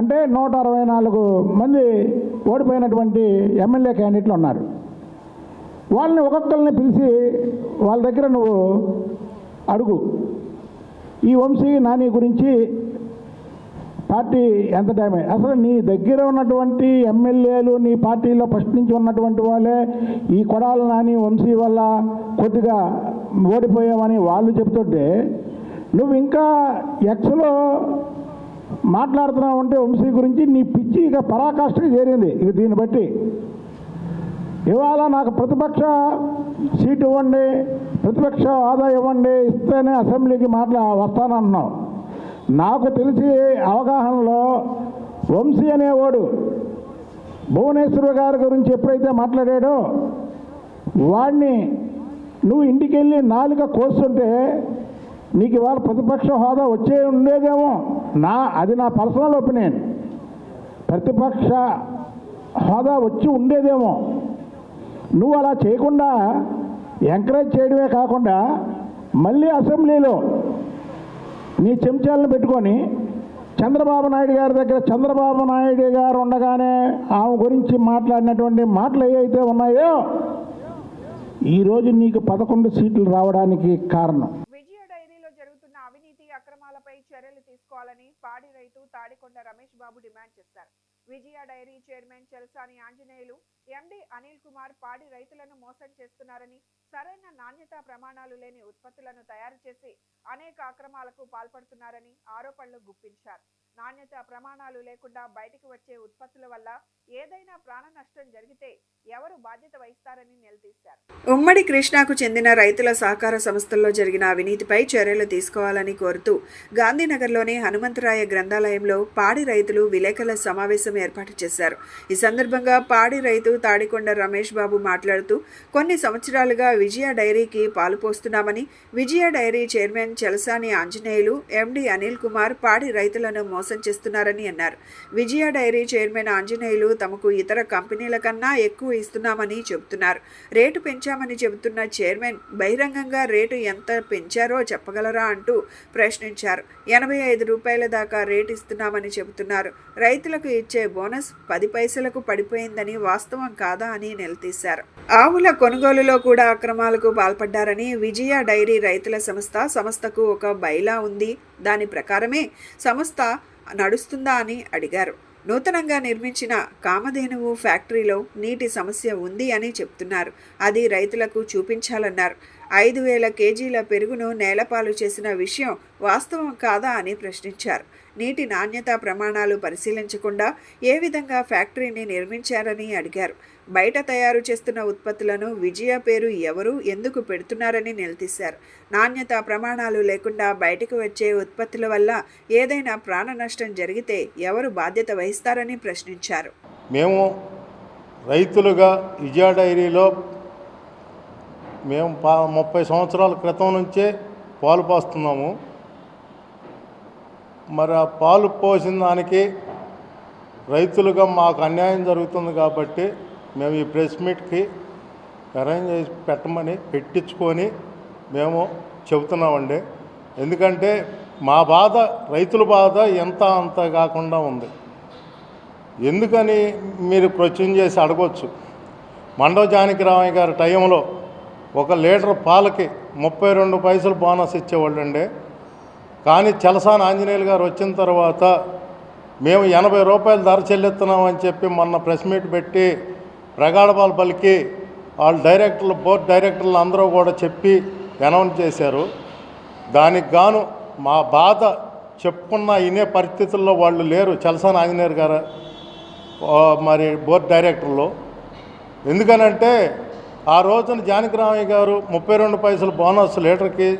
అంటే 164 మంది ఓడిపోయినటువంటి ఎమ్మెల్యే క్యాండిడేట్లు ఉన్నారు. వాళ్ళని ఒక్కొక్కరిని పిలిచి వాళ్ళ దగ్గర నువ్వు అడుగు, ఈ వంశీ నాని గురించి పార్టీ ఎంత డ్యామేజ్. అసలు నీ దగ్గర ఉన్నటువంటి ఎమ్మెల్యేలు నీ పార్టీలో ఫస్ట్ నుంచి ఉన్నటువంటి వాళ్ళే ఈ కొడాల నాని వంశీ వల్ల కొద్దిగా ఓడిపోయామని వాళ్ళు చెప్తుంటే నువ్వు ఇంకా ఎక్స్లో మాట్లాడుతున్నావు అంటే వంశీ గురించి నీ పిచ్చి ఇక పరాకాష్ఠకి చేరింది. ఇక దీన్ని బట్టి ఇవాళ నాకు ప్రతిపక్ష సీటు ఇవ్వండి, ప్రతిపక్ష హోదా ఇవ్వండి, ఇస్తేనే అసెంబ్లీకి వస్తానన్నావు. నాకు తెలిసి అవగాహనలో వంశీ అనేవాడు భువనేశ్వర్ గారి గురించి ఎప్పుడైతే మాట్లాడాడో వాడిని నువ్వు ఇంటికి వెళ్ళి నాలుక కోస్తుంటే నీకు ఇవాళ ప్రతిపక్ష హోదా వచ్చే ఉండేదేమో. అది నా పర్సనల్ ఒపీనియన్. ప్రతిపక్ష హోదా వచ్చి ఉండేదేమో. నువ్వు అలా చేయకుండా ఎంకరేజ్ చేయడమే కాకుండా మళ్ళీ అసెంబ్లీలో నీ చెంచాలను పెట్టుకొని చంద్రబాబు నాయుడు గారి దగ్గర చంద్రబాబు నాయుడు గారు ఉండగానే ఆమె గురించి మాట్లాడినటువంటి మాటలు ఏవైతే ఉన్నాయో ఈరోజు నీకు 11 సీట్లు రావడానికి కారణం. విజయ డైరీలో జరుగుతున్న అవినీతి అక్రమాలపై చర్యలు తీసుకోవాలని పాడి రైతు తాడికొండ రమేష్ బాబు డిమాండ్ చేశారు. విజయ డైరీ చైర్మన్ చెలసాని ఆంజనేయులు, ఎండి అనిల్ కుమార్ పాడి రైతులను మోసం చేస్తున్నారని, సరైన నాణ్యతా ప్రమాణాలు లేని ఉత్పత్తులను తయారు చేసి అనేక అక్రమాలకు పాల్పడుతున్నారని ఆరోపణలు గుప్పించారు. నాణ్యత ప్రమాణాలు లేకుండా బయటికి వచ్చే ఉత్పత్తుల వల్ల ఏదైనా ప్రాణ నష్టం జరిగితే ఎవరు బాధ్యత వహిస్తారని నిలదీశారు. ఉమ్మడి కృష్ణాకు చెందిన రైతుల సహకార సంస్థల్లో జరిగిన అవినీతిపై చర్యలు తీసుకోవాలని కోరుతూ గాంధీనగర్లోని హనుమంతరాయ గ్రంథాలయంలో పాడి రైతులు విలేకరుల సమావేశం ఏర్పాటు చేశారు. ఈ సందర్భంగా పాడి రైతు తాడికొండ రమేష్ బాబు మాట్లాడుతూ కొన్ని సంవత్సరాలుగా విజయ డైరీకి పాలు పోస్తున్నామని, విజయ డైరీ చైర్మన్ చెలసాని ఆంజనేయులు, ఎండి అనిల్ కుమార్ పాడి రైతులను మోసం చేస్తున్నారని అన్నారు. విజయ డైరీ చైర్మన్ ఆంజనేయులు తమకు ఇతర కంపెనీల కన్నా ఎక్కువ ఇస్తున్నామని చెబుతున్నారు. రేటు పెంచామని చెబుతున్న చైర్మన్ బహిరంగంగా రేటు ఎంత పెంచారో చెప్పగలరా అంటూ ప్రశ్నించారు. 85 రూపాయల దాకా రేటు ఇస్తున్నామని చెబుతున్నారు. రైతులకు ఇచ్చే బోనస్ 10 పైసలకు పడిపోయిందని వాస్తవం కాదా అని నిలదీశారు. ఆవుల కొనుగోలులో కూడా అక్రమాలకు పాల్పడ్డారని, విజయ డైరీ రైతుల సంస్థకు ఒక బైలా ఉంది, దాని ప్రకారమే సంస్థ నడుస్తుందా అని అడిగారు. నూతనంగా నిర్మించిన కామధేనువు ఫ్యాక్టరీలో నీటి సమస్య ఉంది అని చెప్తున్నారు. అది రైతులకు చూపించాలన్నారు. 5,000 కేజీల పెరుగును నేలపాలు చేసిన విషయం వాస్తవం కాదా అని ప్రశ్నించారు. నీటి నాణ్యతా ప్రమాణాలు పరిశీలించకుండా ఏ విధంగా ఫ్యాక్టరీని నిర్మించారని అడిగారు. బయట తయారు చేస్తున్న ఉత్పత్తులను విజయ పేరు ఎవరు ఎందుకు పెడుతున్నారని నిలదీశారు. నాణ్యతా ప్రమాణాలు లేకుండా బయటకు వచ్చే ఉత్పత్తుల వల్ల ఏదైనా ప్రాణ నష్టం జరిగితే ఎవరు బాధ్యత వహిస్తారని ప్రశ్నించారు. మేము రైతులుగా విజయ డైరీలో మేము 30 సంవత్సరాల క్రితం నుంచే పాలు పోస్తున్నాము. మరి ఆ పాలు పోసిన దానికి రైతులుగా మాకు అన్యాయం జరుగుతుంది కాబట్టి మేము ఈ ప్రెస్ మీట్కి అరేంజ్ చేసి పెట్టించుకొని మేము చెబుతున్నామండి. ఎందుకంటే మా బాధ, రైతుల బాధ ఎంత అంత కాకుండా ఉంది. ఎందుకని మీరు క్వశ్చన్ చేసి అడగవచ్చు. మండవ జానకిరామయ్య గారి టైంలో 1 లీటర్ పాలకి 32 పైసలు బోనస్ ఇచ్చేవాళ్ళండి. కానీ చెలసాని ఆంజనేయులు గారు వచ్చిన తర్వాత మేము 80 రూపాయలు ధర చెల్లిస్తున్నామని చెప్పి మొన్న ప్రెస్ మీట్ పెట్టి ప్రగాఢపాలు పలికి వాళ్ళు డైరెక్టర్లు, బోర్డు డైరెక్టర్లు అందరూ కూడా చెప్పి అనౌన్స్ చేశారు. దానికి గాను మా బాధ చెప్పుకున్న ఇనే పరిస్థితుల్లో వాళ్ళు లేరు చెలసాని ఆంజనేయులు గారు మరి బోర్డు డైరెక్టర్లు. ఎందుకనంటే ఆ రోజున జానకిరామయ్య గారు 32 పైసలు బోనస్ లీటర్కి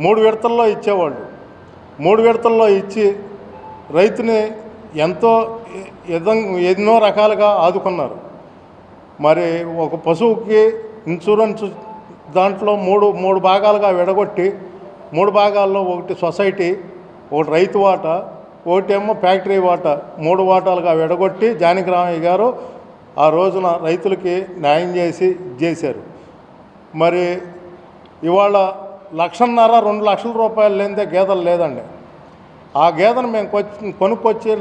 3 విడతల్లో ఇచ్చేవాళ్ళు. 3 విడతల్లో ఇచ్చి రైతుని ఎంతో ఎన్నో రకాలుగా ఆదుకున్నారు. మరి ఒక పశువుకి ఇన్సూరెన్స్ దాంట్లో మూడు భాగాలుగా విడగొట్టి 3 భాగాల్లో ఒకటి సొసైటీ, ఒకటి రైతు వాటా, ఒకటేమో ఫ్యాక్టరీ వాటా, 3 వాటాలుగా విడగొట్టి జానకిరామయ్య గారు ఆ రోజున రైతులకి న్యాయం చేశారు. మరి ఇవాళ 1,50,000 2 లక్షల రూపాయలు లేనిదే గేదెలు లేదండి. ఆ గేదెను మేము కొనుక్కొచ్చి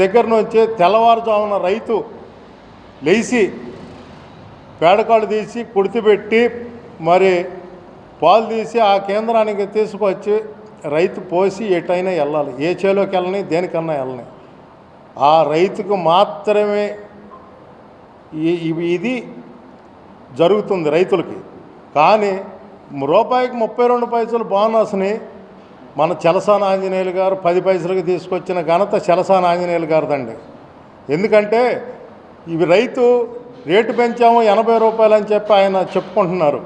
దగ్గర నుంచి తెల్లవారుజామున రైతు లేచి పేడకాళ్ళు తీసి కుడితిపెట్టి మరి పాలు తీసి ఆ కేంద్రానికి తీసుకొచ్చి రైతు పోసి ఎటైనా వెళ్ళాలి, ఏ చేలోకి వెళ్ళని దేనికన్నా వెళ్ళని. ఆ రైతుకు మాత్రమే ఇది జరుగుతుంది రైతులకి. కానీ రూపాయికి 32 పైసలు బోనస్ని మన చలసాని ఆంజనేయులు గారు 10 పైసలకు తీసుకొచ్చిన ఘనత చలసాని ఆంజనేయులు గారిదండి. ఎందుకంటే ఇవి రైతు రేటు పెంచాము 80 రూపాయలు అని చెప్పి ఆయన చెప్పుకుంటున్నారు.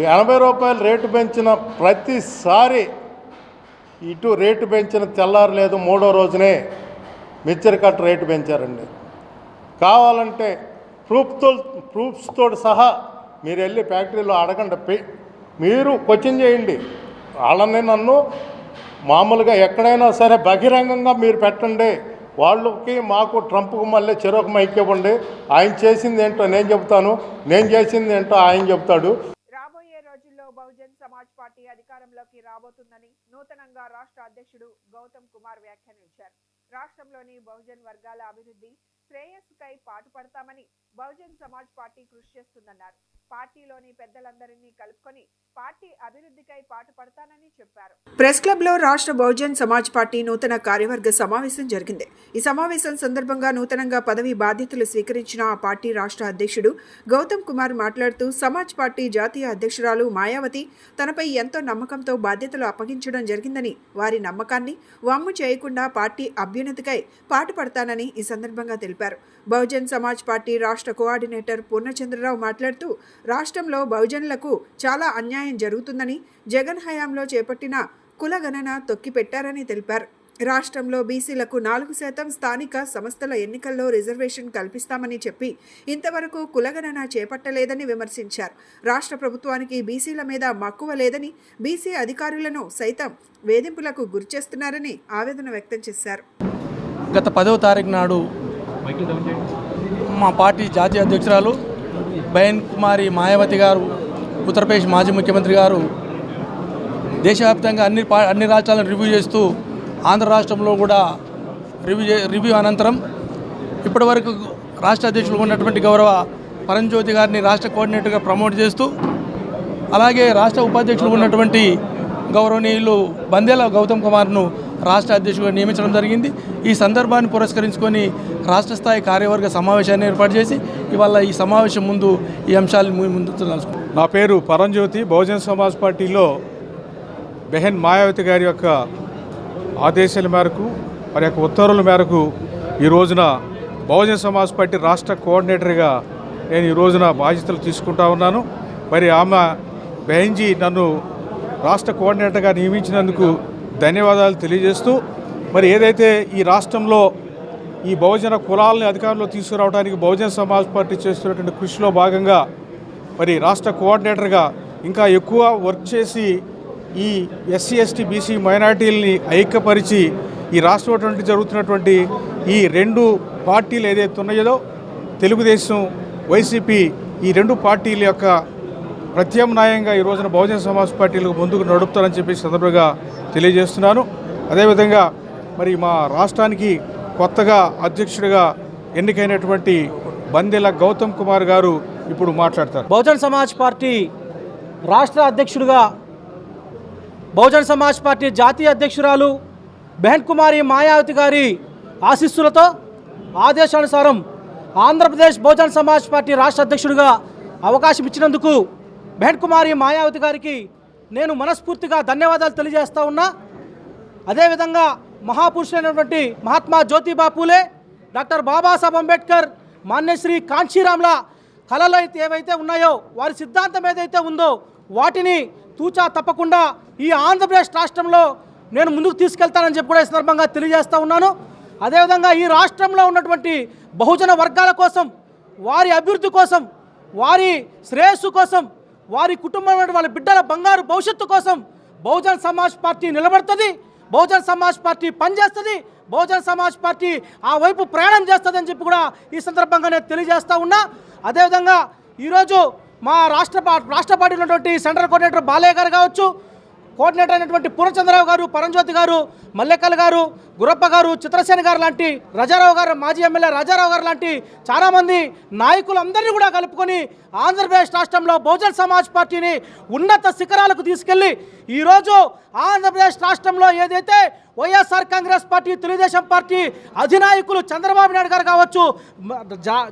80 రూపాయలు రేటు పెంచిన ప్రతిసారి ఇటు రేటు పెంచిన తెల్లారలేదు 3వ రోజునే మిక్చర్ కట్ రేటు పెంచారండి. కావాలంటే ప్రూఫ్స్తో సహా మీరు వెళ్ళి ఫ్యాక్టరీలో అడగండి, మీరు క్వశ్చన్ చేయండి వాళ్ళని. నన్ను మామూలుగా ఎక్కడైనా సరే బహిరంగంగా మీరు పెట్టండి, వాళ్ళకి మాకు ట్రంప్కు మళ్ళీ చెరొక మైక్ ఇవ్వండి. ఆయన చేసింది ఏంటో నేను చెబుతాను, నేను చేసింది ఏంటో ఆయన చెబుతాడు. రాబోయే రోజుల్లో బహుజన్ సమాజ్ పార్టీ అధికారంలోకి రాబోతుందని నూతనంగా రాష్ట్ర అధ్యక్షుడు గౌతమ్ కుమార్ వ్యాఖ్యానించారు. రాష్ట్రంలోని బహుజన్ వర్గాల అభివృద్ధి శ్రేయస్సుకై పాటుపడతామని బహుజన్ సమాజ్ పార్టీ కృషి చేస్తుందన్నారు. పార్టీలోని పెద్దలందరినీ కలుపుకొని పార్టీ అభివృద్ధికై పాటుపడతానని చెప్పారు. ప్రెస్ క్లబ్ లో రాష్ట్ర బహుజన్ సమాజ్ పార్టీ నూతన కార్యవర్గ సమావేశం జరిగింది. ఈ సమావేశం సందర్భంగా నూతనంగా పదవి బాధ్యతలు స్వీకరించిన ఆ పార్టీ రాష్ట్ర అధ్యక్షుడు గౌతమ్ కుమార్ మాట్లాడుతూ సమాజ్ పార్టీ జాతీయ అధ్యక్షురాలు మాయావతి తనపై ఎంతో నమ్మకంతో బాధ్యతలు అప్పగించడం జరిగిందని, వారి నమ్మకాన్ని వమ్ము చేయకుండా పార్టీ అభ్యున్నతికై పాటుపడతానని ఈ సందర్భంగా తెలిపారు. బహుజన్ సమాజ్ పార్టీ రాష్ట్ర కోఆర్డినేటర్ పూర్ణచంద్రరావు మాట్లాడుతూ రాష్ట్రంలో బహుజనులకు చాలా అన్యాయం జరుగుతుందని, జగన్ హయాంలో చేపట్టిన కులగణన తొక్కిపెట్టారని తెలిపారు. రాష్ట్రంలో బీసీలకు 4% స్థానిక సంస్థల ఎన్నికల్లో రిజర్వేషన్ కల్పిస్తామని చెప్పి ఇంతవరకు కులగణన చేపట్టలేదని విమర్శించారు. రాష్ట్ర ప్రభుత్వానికి బీసీల మీద మక్కువ లేదని, బీసీ అధికారులను సైతం వేధింపులకు గురిచేస్తున్నారని ఆవేదన వ్యక్తం చేశారు. గత 10వ తారీఖు నాడు మా పార్టీ జాతీయ అధ్యక్షురాలు బహన్ కుమారి మాయావతి గారు, ఉత్తరప్రదేశ్ మాజీ ముఖ్యమంత్రి గారు దేశవ్యాప్తంగా అన్ని రాష్ట్రాలను రివ్యూ చేస్తూ ఆంధ్ర రాష్ట్రంలో కూడా రివ్యూ అనంతరం ఇప్పటివరకు రాష్ట్ర అధ్యక్షులు ఉన్నటువంటి గౌరవ పరంజ్యోతి గారిని రాష్ట్ర కోఆర్డినేటర్గా ప్రమోట్ చేస్తూ, అలాగే రాష్ట్ర ఉపాధ్యక్షులు ఉన్నటువంటి గౌరవనీయులు బందేల గౌతమ్ కుమార్ను రాష్ట్ర అధ్యక్షుడిగా నియమించడం జరిగింది. ఈ సందర్భాన్ని పురస్కరించుకొని రాష్ట్ర స్థాయి కార్యవర్గ సమావేశాన్ని ఏర్పాటు చేసి ఇవాళ ఈ సమావేశం ముందు ఈ అంశాలను ముందు తెలుసుకుంటాం. నా పేరు పరంజ్యోతి. బహుజన్ సమాజ్ పార్టీలో బెహన్ మాయావతి గారి యొక్క ఆదేశాల మేరకు, వారి యొక్క ఉత్తర్వుల మేరకు ఈ రోజున బహుజన్ సమాజ్ పార్టీ రాష్ట్ర కోఆర్డినేటర్గా నేను ఈ రోజున బాధ్యతలు తీసుకుంటా ఉన్నాను. మరి ఆమె బెహన్జీ నన్ను రాష్ట్ర కోఆర్డినేటర్గా నియమించినందుకు ధన్యవాదాలు తెలియజేస్తూ, మరి ఏదైతే ఈ రాష్ట్రంలో ఈ బహుజన కులాలని అధికారంలో తీసుకురావడానికి బహుజన్ సమాజ్ పార్టీ చేస్తున్నటువంటి కృషిలో భాగంగా మరి రాష్ట్ర కోఆర్డినేటర్గా ఇంకా ఎక్కువ వర్క్ చేసి ఈ ఎస్సీ ఎస్టీ బీసీ మైనారిటీలని ఐక్యపరిచి ఈ రాష్ట్రంలో జరుగుతున్నటువంటి ఈ 2 పార్టీలు ఏదైతే ఉన్నాయో తెలుగుదేశం, వైసీపీ, ఈ 2 పార్టీల యొక్క ప్రత్యామ్నాయంగా ఈ రోజున బహుజన సమాజ్ పార్టీలకు ముందుకు నడుపుతారని చెప్పి సందర్భంగా తెలియజేస్తున్నాను. అదేవిధంగా మరి మా రాష్ట్రానికి కొత్తగా అధ్యక్షుడిగా ఎన్నికైనటువంటి బందెల గౌతమ్ కుమార్ గారు ఇప్పుడు మాట్లాడతారు. బహుజన్ సమాజ్ పార్టీ రాష్ట్ర అధ్యక్షుడిగా బహుజన్ సమాజ్ పార్టీ జాతీయ అధ్యక్షురాలు బహన్ కుమారి మాయావతి గారి ఆశీస్సులతో ఆదేశానుసారం ఆంధ్రప్రదేశ్ బహుజన్ సమాజ్ పార్టీ రాష్ట్ర అధ్యక్షుడిగా అవకాశం ఇచ్చినందుకు బహన్ కుమారి మాయావతి గారికి నేను మనస్ఫూర్తిగా ధన్యవాదాలు తెలియజేస్తా ఉన్నా. అదేవిధంగా మహాపురుషులైనటువంటి మహాత్మా జ్యోతిబా పూలే, డాక్టర్ బాబాసాహెబ్ అంబేద్కర్, మాన్యశ్రీ కాంచీరామ్ల కళలు అయితే ఏవైతే ఉన్నాయో, వారి సిద్ధాంతం ఏదైతే ఉందో వాటిని తూచా తప్పకుండా ఈ ఆంధ్రప్రదేశ్ రాష్ట్రంలో నేను ముందుకు తీసుకెళ్తానని చెప్పి కూడా ఈ సందర్భంగా తెలియజేస్తూ ఉన్నాను. అదేవిధంగా ఈ రాష్ట్రంలో ఉన్నటువంటి బహుజన వర్గాల కోసం, వారి అభివృద్ధి కోసం, వారి శ్రేయస్సు కోసం, వారి కుటుంబం వాళ్ళ బిడ్డల బంగారు భవిష్యత్తు కోసం బహుజన్ సమాజ్ పార్టీ నిలబడుతుంది, బహుజన్ సమాజ్ పార్టీ పనిచేస్తుంది, బహుజన్ సమాజ్ పార్టీ ఆ వైపు ప్రయాణం చేస్తుందని చెప్పి కూడా ఈ సందర్భంగా నేను తెలియజేస్తూ ఉన్నా. అదేవిధంగా ఈరోజు మా రాష్ట్ర పార్టీలో ఉన్నటువంటి సెంట్రల్ కోఆర్డినేటర్ బాలయ్య గారు కావచ్చు, కోఆర్డినేటర్ అయినటువంటి పూర్ణచంద్రరావు గారు, పరంజ్యోతి గారు, మల్లెక్కల్ గారు, గురప్ప గారు, చిత్రసేన గారు లాంటి, రాజారావు గారు, మాజీ ఎమ్మెల్యే రాజారావు గారు లాంటి చాలామంది నాయకులందరినీ కూడా కలుపుకొని ఆంధ్రప్రదేశ్ రాష్ట్రంలో బహుజన్ సమాజ్ పార్టీని ఉన్నత శిఖరాలకు తీసుకెళ్లి ఈరోజు ఆంధ్రప్రదేశ్ రాష్ట్రంలో ఏదైతే వైఎస్ఆర్ కాంగ్రెస్ పార్టీ, తెలుగుదేశం పార్టీ అధినాయకులు చంద్రబాబు నాయుడు గారు కావచ్చు,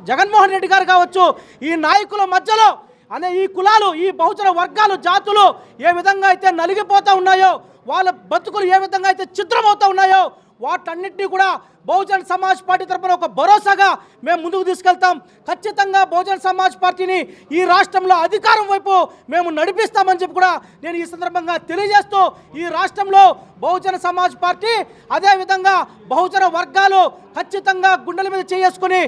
జగన్మోహన్ రెడ్డి గారు కావచ్చు, ఈ నాయకుల మధ్యలో అనే ఈ కులాలు, ఈ బహుజన వర్గాలు, జాతులు ఏ విధంగా అయితే నలిగిపోతూ ఉన్నాయో, వాళ్ళ బతుకులు ఏ విధంగా అయితే ఛిద్రమవుతూ ఉన్నాయో, వాటన్నిటినీ కూడా బహుజన్ సమాజ్ పార్టీ తరఫున ఒక భరోసాగా మేము ముందుకు తీసుకెళ్తాం. ఖచ్చితంగా బహుజన్ సమాజ్ పార్టీని ఈ రాష్ట్రంలో అధికారం వైపు మేము నడిపిస్తామని చెప్పి కూడా నేను ఈ సందర్భంగా తెలియజేస్తూ, ఈ రాష్ట్రంలో బహుజన సమాజ్ పార్టీ, అదేవిధంగా బహుజన వర్గాలు ఖచ్చితంగా గుండెల మీద చేసుకుని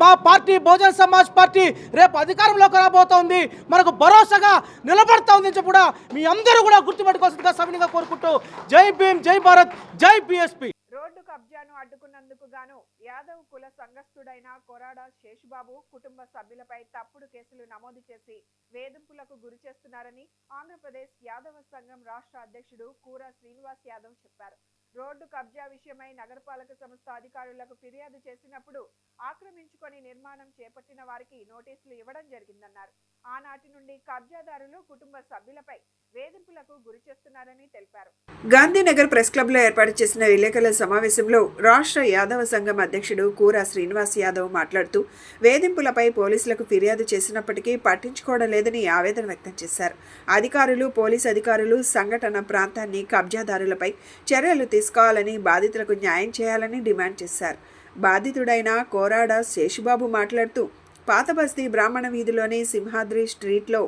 మా పార్టీ బహుజన సమాజ్ పార్టీ రేపు అధికారంలోకి రాబోతోంది, మనకు భరోసాగా నిలబడతా ఉందని చెప్పి కూడా మీ అందరూ కూడా గుర్తుపెట్టుకోవాల్సిందిగా సవినీయంగా కోరుకుంటూ జై భీమ్, జై భారత్, జై బీఎస్పీ. రోడ్డు కబ్జాను అడ్డుకున్నందుకు గాను యాదవ్ కుల సంఘస్థుడైన కొరాడ శేషుబాబు కుటుంబ సభ్యులపై తప్పుడు కేసులు నమోదు చేసి వేధింపులకు గురి చేస్తున్నారని ఆంధ్రప్రదేశ్ యాదవ సంఘం రాష్ట్ర అధ్యక్షుడు కూర శ్రీనివాస్ యాదవ్ చెప్పారు. రోడ్డు కబ్జా విషయమై నగరపాలక సంస్థ అధికారులకు ఫిర్యాదు చేసినప్పుడు ఆక్రమించుకొని నిర్మాణం చేపట్టిన వారికి నోటీసులు ఇవ్వడం జరిగిందన్నారు. ఆనాటి నుండి కబ్జాదారులు కుటుంబ సభ్యులపై వేధింపులకు గురి చేస్తున్నారని తెలిపారు. గాంధీనగర్ ప్రెస్ క్లబ్ లో ఏర్పాటు చేసిన విలేకరుల సమావేశంలో రాష్ట్ర యాదవ సంఘం అధ్యక్షుడు కూర శ్రీనివాస్ యాదవ్ మాట్లాడుతూ వేధింపులపై పోలీసులకు ఫిర్యాదు చేసినప్పటికీ పట్టించుకోవడం లేదని ఆవేదన వ్యక్తం చేశారు. అధికారులు, పోలీసు అధికారులు సంఘటన ప్రాంతాన్ని కబ్జాదారులపై చర్యలు తీసుకోవాలని, బాధితులకు న్యాయం చేయాలని డిమాండ్ చేశారు. బాధితుడైన కోరాడ శేషుబాబు మాట్లాడుతూ పాతబస్తీ బ్రాహ్మణ వీధిలోని సింహాద్రి స్ట్రీట్లో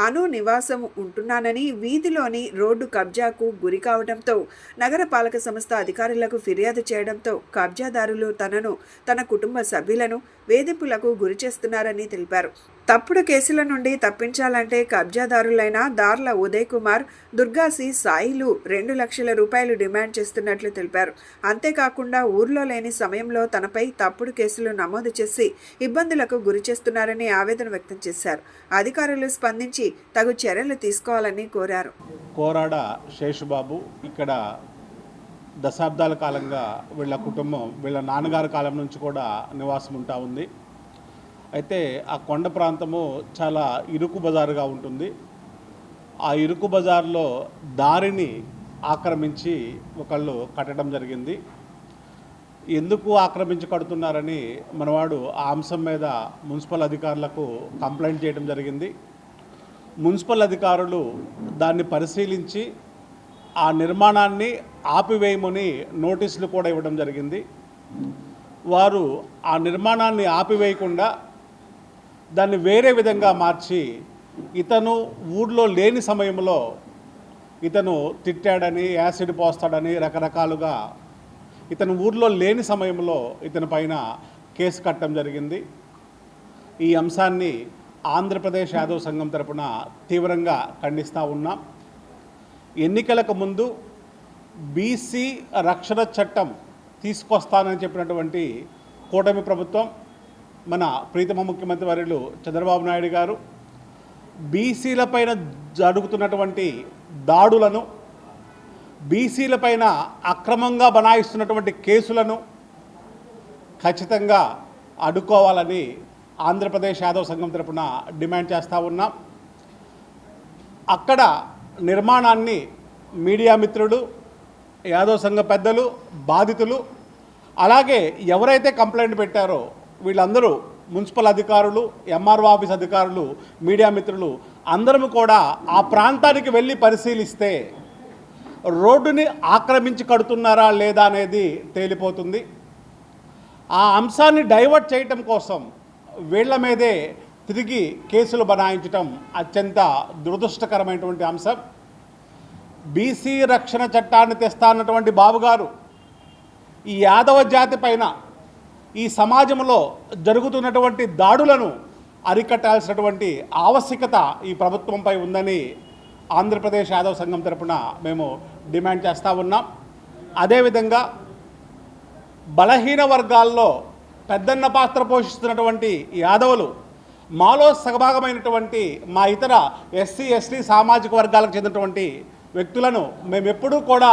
అను నివాసం ఉంటున్నానని, వీధిలోని రోడ్డు కబ్జాకు గురి కావడంతో నగరపాలక సంస్థ అధికారులకు ఫిర్యాదు చేయడంతో కబ్జాదారులు తనను, తన కుటుంబ సభ్యులను వేధింపులకు గురి చేస్తున్నారని తెలిపారు. తప్పుడు కేసుల నుండి తప్పించాలంటే కబ్జాదారులైన దార్ల ఉదయ్ కుమార్, దుర్గాసి సాయిలు 2 లక్షల రూపాయలు డిమాండ్ చేస్తున్నట్లు తెలిపారు. అంతేకాకుండా ఊర్లో లేని సమయంలో తనపై తప్పుడు కేసులు నమోదు చేసి ఇబ్బందులకు గురి చేస్తున్నారని ఆవేదన వ్యక్తం చేశారు. అధికారులు స్పందించి తగు చర్యలు తీసుకోవాలని కోరారు. కోరాడ శేషుబాబు ఇక్కడ దశాబ్దాల కాలంగా వీళ్ళ కుటుంబం, వీళ్ళ నాన్నగారి కాలం నుంచి కూడా నివాసం ఉంటా ఉంది. అయితే ఆ కొండ ప్రాంతము చాలా ఇరుకు బజారుగా ఉంటుంది. ఆ ఇరుకు బజార్లో దారిని ఆక్రమించి ఒకళ్ళు కట్టడం జరిగింది. ఎందుకు ఆక్రమించి కడుతున్నారని మనవాడు ఆ అంశం మీద మున్సిపల్ అధికారులకు కంప్లైంట్ చేయడం జరిగింది. మున్సిపల్ అధికారులు దాన్ని పరిశీలించి ఆ నిర్మాణాన్ని ఆపివేయమని నోటీసులు కూడా ఇవ్వడం జరిగింది. వారు ఆ నిర్మాణాన్ని ఆపివేయకుండా దాన్ని వేరే విధంగా మార్చి ఇతను ఊళ్ళో లేని సమయంలో ఇతను తిట్టాడని, యాసిడ్ పోస్తాడని రకరకాలుగా ఇతను ఊళ్ళో లేని సమయంలో ఇతని పైన కేసు కట్టడం జరిగింది. ఈ అంశాన్ని ఆంధ్రప్రదేశ్ యాదవ సంఘం తరపున తీవ్రంగా ఖండిస్తూ ఉన్నాం. ఎన్నికలకు ముందు బీసీ రక్షణ చట్టం తీసుకొస్తానని చెప్పినటువంటి కూటమి ప్రభుత్వం, మన ప్రీతమ ముఖ్యమంత్రి వర్యులు చంద్రబాబు నాయుడు గారు బీసీలపైన జరుగుతున్నటువంటి దాడులను, బీసీలపైన అక్రమంగా బనాయిస్తున్నటువంటి కేసులను ఖచ్చితంగా అడ్డుకోవాలని ఆంధ్రప్రదేశ్ యాదవ సంఘం తరపున డిమాండ్ చేస్తూ ఉన్నాం. అక్కడ నిర్మాణాన్ని మీడియా మిత్రులు, యాదవ సంఘ పెద్దలు, బాధితులు, అలాగే ఎవరైతే కంప్లైంట్ పెట్టారో వీళ్ళందరూ మున్సిపల్ అధికారులు, ఎంఆర్ఓ ఆఫీస్ అధికారులు, మీడియా మిత్రులు అందరం కూడా ఆ ప్రాంతానికి వెళ్ళి పరిశీలిస్తే రోడ్డుని ఆక్రమించి కడుతున్నారా లేదా అనేది తేలిపోతుంది. ఆ అంశాన్ని డైవర్ట్ చేయటం కోసం వీళ్ల మీదే తిరిగి కేసులు బనాయించటం అత్యంత దురదృష్టకరమైనటువంటి అంశం. బీసీ రక్షణ చట్టాన్ని తెస్తా అన్నటువంటి బాబు గారు ఈ యాదవ జాతి పైన ఈ సమాజంలో జరుగుతున్నటువంటి దాడులను అరికట్టాల్సినటువంటి ఆవశ్యకత ఈ ప్రభుత్వంపై ఉందని ఆంధ్రప్రదేశ్ యాదవ సంఘం తరపున మేము డిమాండ్ చేస్తూ ఉన్నాం. అదేవిధంగా బలహీన వర్గాల్లో పెద్దన్న పాత్ర పోషిస్తున్నటువంటి యాదవులు, మాలో సగభాగమైనటువంటి మా ఇతర ఎస్సీ ఎస్టీ సామాజిక వర్గాలకు చెందినటువంటి వ్యక్తులను మేము ఎప్పుడూ కూడా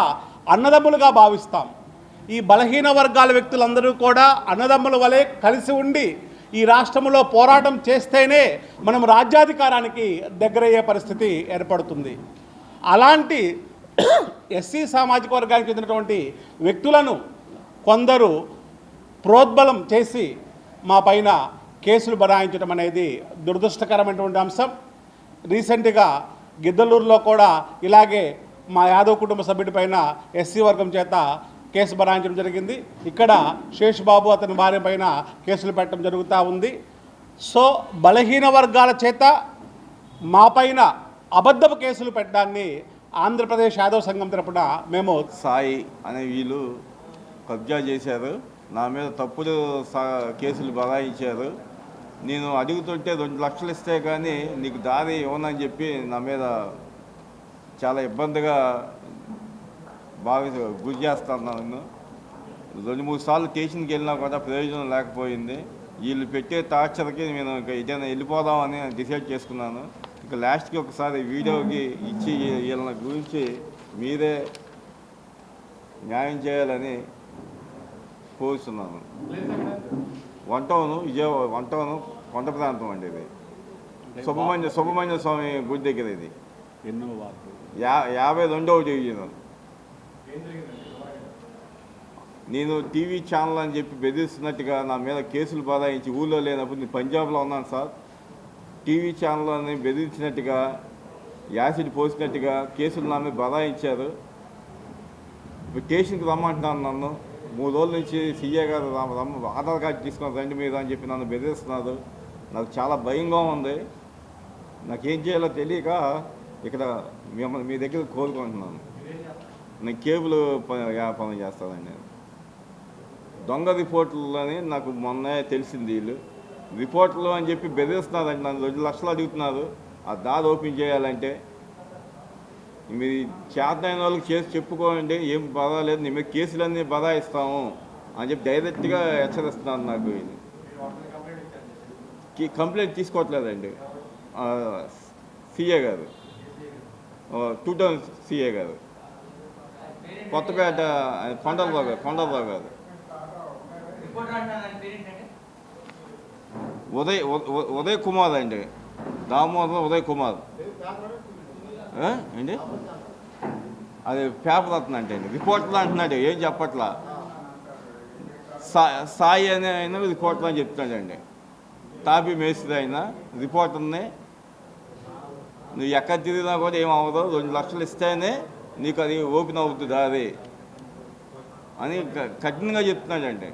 అన్నదమ్ములుగా భావిస్తాం. ఈ బలహీన వర్గాల వ్యక్తులందరూ కూడా అన్నదమ్ముల వలె కలిసి ఉండి ఈ రాష్ట్రంలో పోరాటం చేస్తేనే మనం రాజ్యాధికారానికి దగ్గరయ్యే పరిస్థితి ఏర్పడుతుంది. అలాంటి ఎస్సీ సామాజిక వర్గానికి చెందినటువంటి వ్యక్తులను కొందరు ప్రోద్బలం చేసి మా పైన కేసులు బనాయించడం అనేది దురదృష్టకరమైనటువంటి అంశం. రీసెంట్గా గిద్దలూరులో కూడా ఇలాగే మా యాదవ్ కుటుంబ సభ్యుడి పైన ఎస్సీ వర్గం చేత కేసు బనాయించడం జరిగింది. ఇక్కడ శేష్ బాబు అతని భార్య పైన కేసులు పెట్టడం జరుగుతూ ఉంది. సో బలహీన వర్గాల చేత మా పైన అబద్ధపు కేసులు పెట్టడాన్ని ఆంధ్రప్రదేశ్ యాదవ్ సంఘం తరపున మేము సాయి అనే వీళ్ళు కబ్జా చేశారు, నా మీద తప్పుడు కేసులు బనాయించారు. నేను అడుగుతుంటే 2 లక్షలు ఇస్తే కానీ నీకు దారి ఇవ్వనని చెప్పి నా మీద చాలా ఇబ్బందిగా గురి చేస్తాను. నన్ను 2-3 సార్లు స్టేషన్కి వెళ్ళినా కూడా ప్రయోజనం లేకపోయింది. వీళ్ళు పెట్టే టార్చర్కి నేను ఇంకా ఏదైనా వెళ్ళిపోదామని డిసైడ్ చేసుకున్నాను. ఇక లాస్ట్కి ఒకసారి వీడియోకి ఇచ్చి వీళ్ళ గురించి మీరే న్యాయం చేయాలని కోరుతున్నాను. విజయవాడ 1 టౌను కొండ ప్రాంతం అండి. ఇది సుబ్రహ్మణ్య స్వామి గుడి దగ్గర. ఇది 52వ డివిజన్. నేను టీవీ ఛానల్ అని చెప్పి బెదిరిస్తున్నట్టుగా నా మీద కేసులు బనాయించి ఊళ్ళో లేనప్పుడు నేను పంజాబ్లో ఉన్నాను సార్. టీవీ ఛానల్ అని బెదిరించినట్టుగా, యాసిడ్ పోసినట్టుగా కేసులు నా మీద బనాయించారు. ఇప్పుడు స్టేషన్కి రమ్మంటున్నాను. నన్ను 3 రోజుల నుంచి సీఏ గారు ఆధార్ కార్డు తీసుకొని రండి మీద అని చెప్పి నన్ను బెదిరిస్తున్నారు. నాకు చాలా భయంగా ఉంది. నాకేం చేయాలో తెలియక ఇక్కడ మీ దగ్గర కోరుకుంటున్నాను. నేను కేబుల్ వ్యాపారం చేస్తానండి. నేను దొంగ రిపోర్ట్లు అని నాకు మొన్నే తెలిసింది. వీళ్ళు రిపోర్ట్లు అని చెప్పి బెదిరిస్తున్నారండి. నన్ను 2 లక్షలు అడుగుతున్నారు ఆ దారి ఓపెన్ చేయాలంటే. మీరు చేతనైన వాళ్ళకి చేసి చెప్పుకోండి, ఏం పర్వాలేదు, నీ మీద కేసులన్నీ బదాయిస్తాము అని చెప్పి డైరెక్ట్గా హెచ్చరిస్తున్నారు. నాకు కంప్లైంట్ తీసుకోవట్లేదండి సీఏ గారు, 2 టౌన్ సీఏ గారు, కొత్తపేట కొండలరావు గారు. ఉదయ్ కుమార్ అండి, దామోదర్ ఉదయ్ కుమార్ అండి. అది పేపర్ వస్తుంది అండి, రిపోర్టర్ అంటున్నాడు, ఏం చెప్పట్లా. సాయి అని అయినా రిపోర్టర్ అని చెప్తున్నాడండి. తాపీ మేస్త్రి అయినా రిపోర్టర్ని. నువ్వు ఎక్కడ తిరిగినా కూడా ఏమవ్వదు, 2 లక్షలు ఇస్తేనే నీకు అది ఓపెన్ అవుతుంది అది అని కఠినంగా చెప్తున్నాడండి.